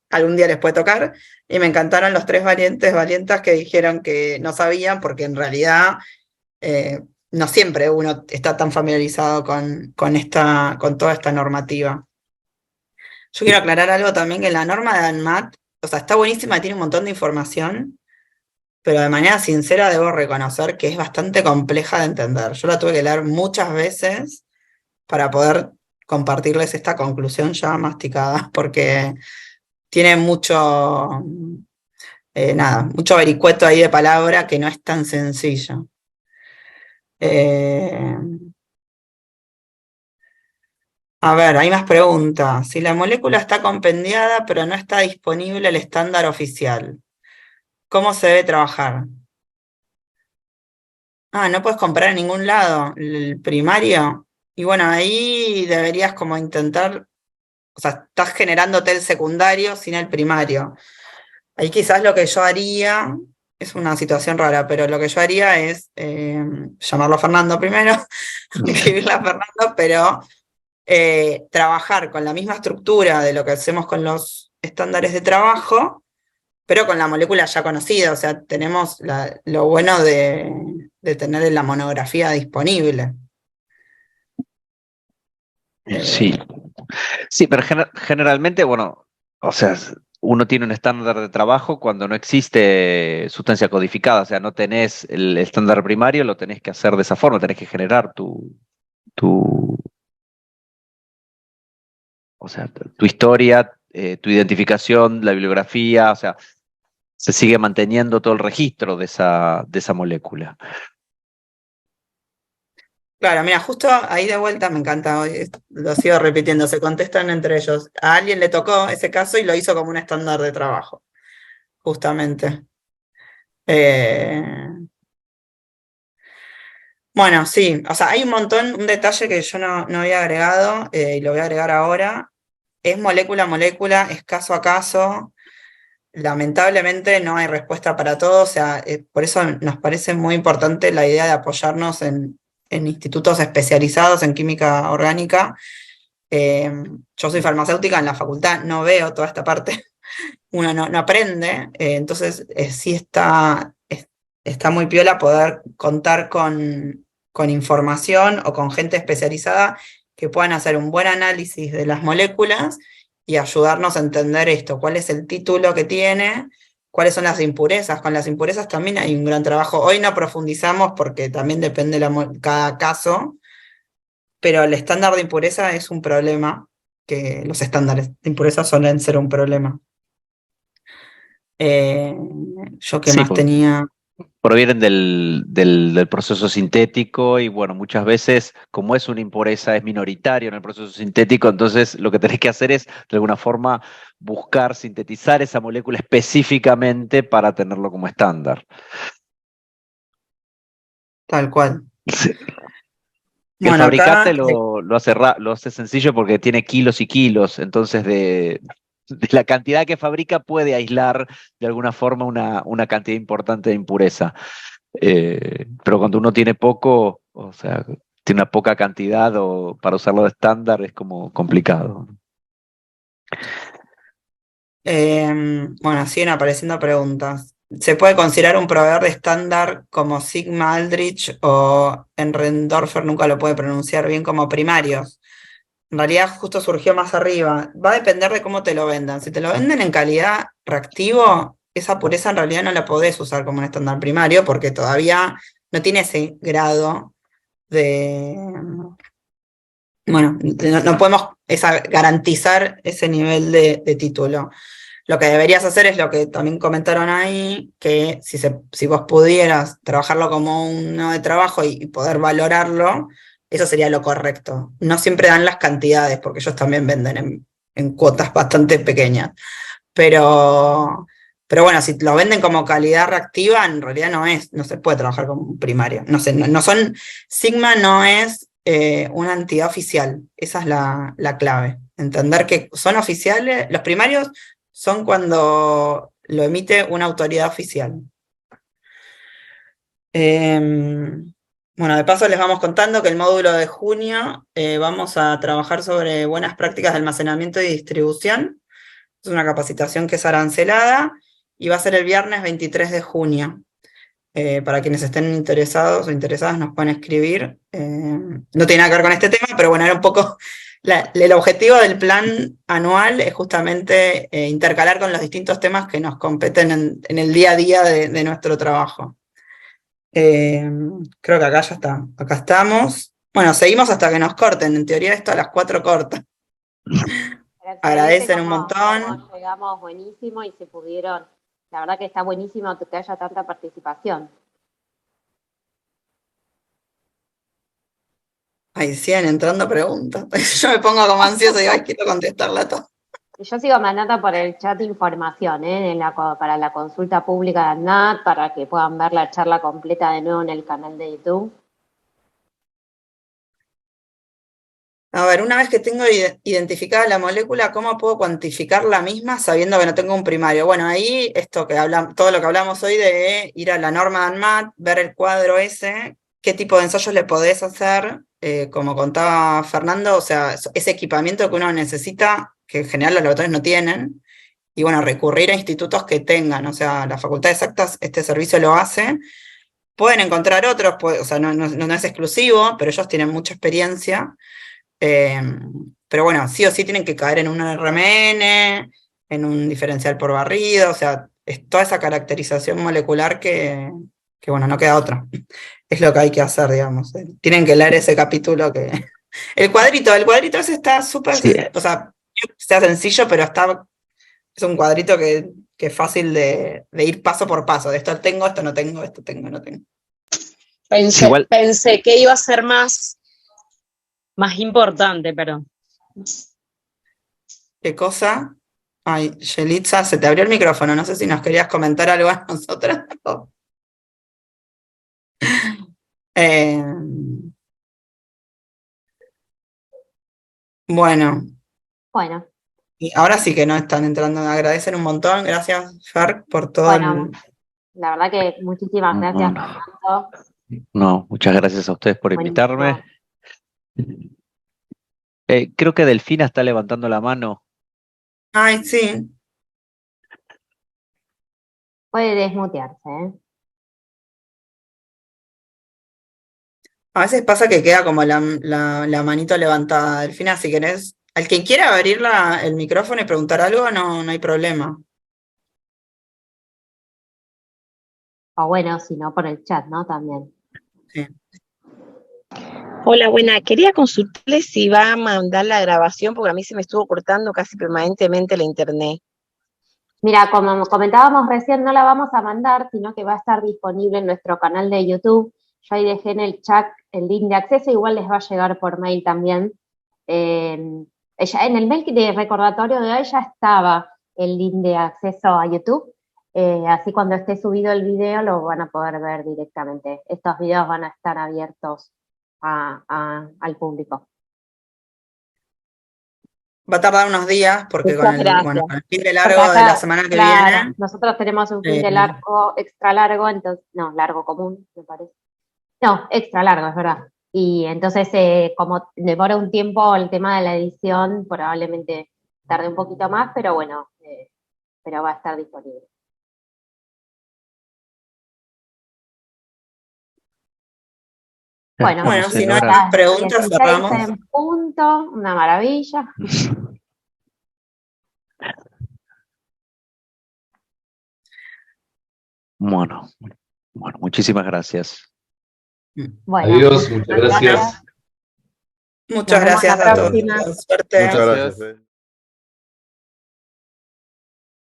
Algún día les puede tocar. Y me encantaron los 3 valientas que dijeron que no sabían, porque en realidad no siempre uno está tan familiarizado con toda esta normativa. Yo quiero aclarar algo también, que la norma de ANMAT, o sea, está buenísima, tiene un montón de información, pero de manera sincera debo reconocer que es bastante compleja de entender. Yo la tuve que leer muchas veces para poder compartirles esta conclusión ya masticada, porque tiene mucho vericueto ahí de palabra que no es tan sencillo. A ver, hay más preguntas. Si la molécula está compendiada pero no está disponible el estándar oficial, ¿cómo se debe trabajar? No puedes comprar en ningún lado el primario. Y bueno, ahí deberías como intentar, o sea, estás generándote el secundario sin el primario. Ahí quizás lo que yo haría, es una situación rara, pero lo que yo haría es llamarlo a Fernando primero, escribirle a Fernando, pero trabajar con la misma estructura de lo que hacemos con los estándares de trabajo, pero con la molécula ya conocida. O sea, tenemos lo bueno de tener la monografía disponible.
Sí, sí, pero generalmente, bueno, o sea, uno tiene un estándar de trabajo cuando no existe sustancia codificada, o sea, no tenés el estándar primario, lo tenés que hacer de esa forma, tenés que generar o sea, tu historia, tu identificación, la bibliografía, o sea, se sigue manteniendo todo el registro de esa molécula.
Claro, mira, justo ahí de vuelta me encanta, lo sigo repitiendo, se contestan entre ellos. A alguien le tocó ese caso y lo hizo como un estándar de trabajo, justamente. Bueno, sí, o sea, hay un detalle que yo no había agregado y lo voy a agregar ahora. Es molécula a molécula, es caso a caso. Lamentablemente no hay respuesta para todo, o sea, por eso nos parece muy importante la idea de apoyarnos en institutos especializados en química orgánica. Yo soy farmacéutica, en la facultad no veo toda esta parte, uno no aprende, entonces sí está muy piola poder contar con información o con gente especializada que puedan hacer un buen análisis de las moléculas y ayudarnos a entender esto, cuál es el título que tiene, cuáles son las impurezas. Con las impurezas también hay un gran trabajo. Hoy no profundizamos porque también depende cada caso, pero el estándar de impureza es un problema, que los estándares de impureza suelen ser un problema. Yo qué
Sí,
más tenía...
provienen del proceso sintético y bueno, muchas veces como es una impureza es minoritario en el proceso sintético, entonces lo que tenés que hacer es de alguna forma buscar sintetizar esa molécula específicamente para tenerlo como estándar.
Tal cual.
Sí.
Bueno,
El fabricante
acá,
lo hace sencillo porque tiene kilos y kilos, entonces de la cantidad que fabrica puede aislar de alguna forma una cantidad importante de impureza. Pero cuando uno tiene poco, o sea, tiene una poca cantidad o para usarlo de estándar es como complicado.
Bueno, siguen apareciendo preguntas. ¿Se puede considerar un proveedor de estándar como Sigma Aldrich o Enrendorfer, nunca lo puede pronunciar bien, como primarios? En realidad justo surgió más arriba. Va a depender de cómo te lo vendan. Si te lo venden en calidad reactivo, esa pureza en realidad no la podés usar como un estándar primario porque todavía no tiene ese grado de... Bueno, no podemos garantizar ese nivel de título. Lo que deberías hacer es lo que también comentaron ahí, que si vos pudieras trabajarlo como uno de trabajo y poder valorarlo, eso sería lo correcto. No siempre dan las cantidades, porque ellos también venden en cuotas bastante pequeñas. Pero bueno, si lo venden como calidad reactiva, en realidad no se puede trabajar como un primario. No sé, Sigma no es una entidad oficial. Esa es la clave. Entender que son oficiales, los primarios son cuando lo emite una autoridad oficial. Bueno, de paso les vamos contando que el módulo de junio vamos a trabajar sobre buenas prácticas de almacenamiento y distribución. Es una capacitación que es arancelada y va a ser el viernes 23 de junio. Para quienes estén interesados o interesadas nos pueden escribir. No tiene nada que ver con este tema, pero bueno, era un poco... el objetivo del plan anual es justamente intercalar con los distintos temas que nos competen en el día a día de nuestro trabajo. Creo que acá ya está. Acá estamos. Bueno, seguimos hasta que nos corten. En teoría esto a las 4 corta. Agradecen un montón.
Como llegamos buenísimo y se pudieron, la verdad que está buenísimo que haya tanta participación.
Ahí siguen entrando preguntas. Yo me pongo como ansioso y digo, ay, quiero contestarla toda.
Yo sigo mandando por el chat información para la consulta pública de ANNAT, para que puedan ver la charla completa de nuevo en el canal de YouTube.
A ver, una vez que tengo identificada la molécula, ¿cómo puedo cuantificar la misma sabiendo que no tengo un primario? Bueno, ahí todo lo que hablamos hoy de ir a la norma de ANMAT, ver el cuadro ese, qué tipo de ensayos le podés hacer, como contaba Fernando, o sea, ese equipamiento que uno necesita, que en general los laboratorios no tienen, y bueno, recurrir a institutos que tengan, o sea, la Facultad de Exactas este servicio lo hace. Pueden encontrar otros, o sea, no es exclusivo, pero ellos tienen mucha experiencia. Pero bueno, sí o sí tienen que caer en un RMN, en un diferencial por barrido, o sea, es toda esa caracterización molecular que bueno, no queda otra. Es lo que hay que hacer, digamos. Tienen que leer ese capítulo que... El cuadrito ese está súper,
Sí.
o sea, sea sencillo, pero es un cuadrito que es fácil de ir paso por paso. De esto tengo, esto no tengo, esto tengo, no tengo.
Pensé que iba a ser más importante, pero...
¿Qué cosa? Ay, Yelitza, se te abrió el micrófono, no sé si nos querías comentar algo a nosotras. Bueno.
Bueno.
Y ahora sí que no están entrando, agradecen un montón, gracias Fer por todo.
Bueno, la verdad que muchísimas gracias, Fernando.
No, muchas gracias a ustedes por invitarme. Creo que Delfina está levantando la mano.
Ay, sí.
Puede desmutearse, ¿eh?
A veces pasa que queda como la manito levantada. Delfina, si querés, al que quiera abrir el micrófono y preguntar algo, no hay problema.
O bueno, si no, por el chat, ¿no? También.
Sí.
Hola, buena. Quería consultarle si va a mandar la grabación, porque a mí se me estuvo cortando casi permanentemente la internet.
Mira, como comentábamos recién, no la vamos a mandar, sino que va a estar disponible en nuestro canal de YouTube. Yo ahí dejé en el chat el link de acceso, igual les va a llegar por mail también. En el mail de recordatorio de hoy ya estaba el link de acceso a YouTube, así cuando esté subido el video lo van a poder ver directamente. Estos videos van a estar abiertos al público.
Va a tardar unos días porque
Muchas gracias.
con el fin de
Porque
largo de
acá,
la semana que
claro,
viene.
nosotros tenemos un fin de
eh,
largo, extra largo, entonces, no, largo común, me parece. No, extra largo, es verdad. Y entonces, como demora un tiempo el tema de la edición, probablemente tarde un poquito más, pero bueno, pero va a estar disponible. Bueno,
Bueno,
Estamos
si
en
no hay
hora.
más preguntas,
16
cerramos.
en punto, una maravilla.
Bueno, muchísimas gracias.
Bueno,
Adiós, muchas gracias.
Muchas
Nos vemos
gracias
la
a todos.
próxima.
Suerte.
Muchas gracias.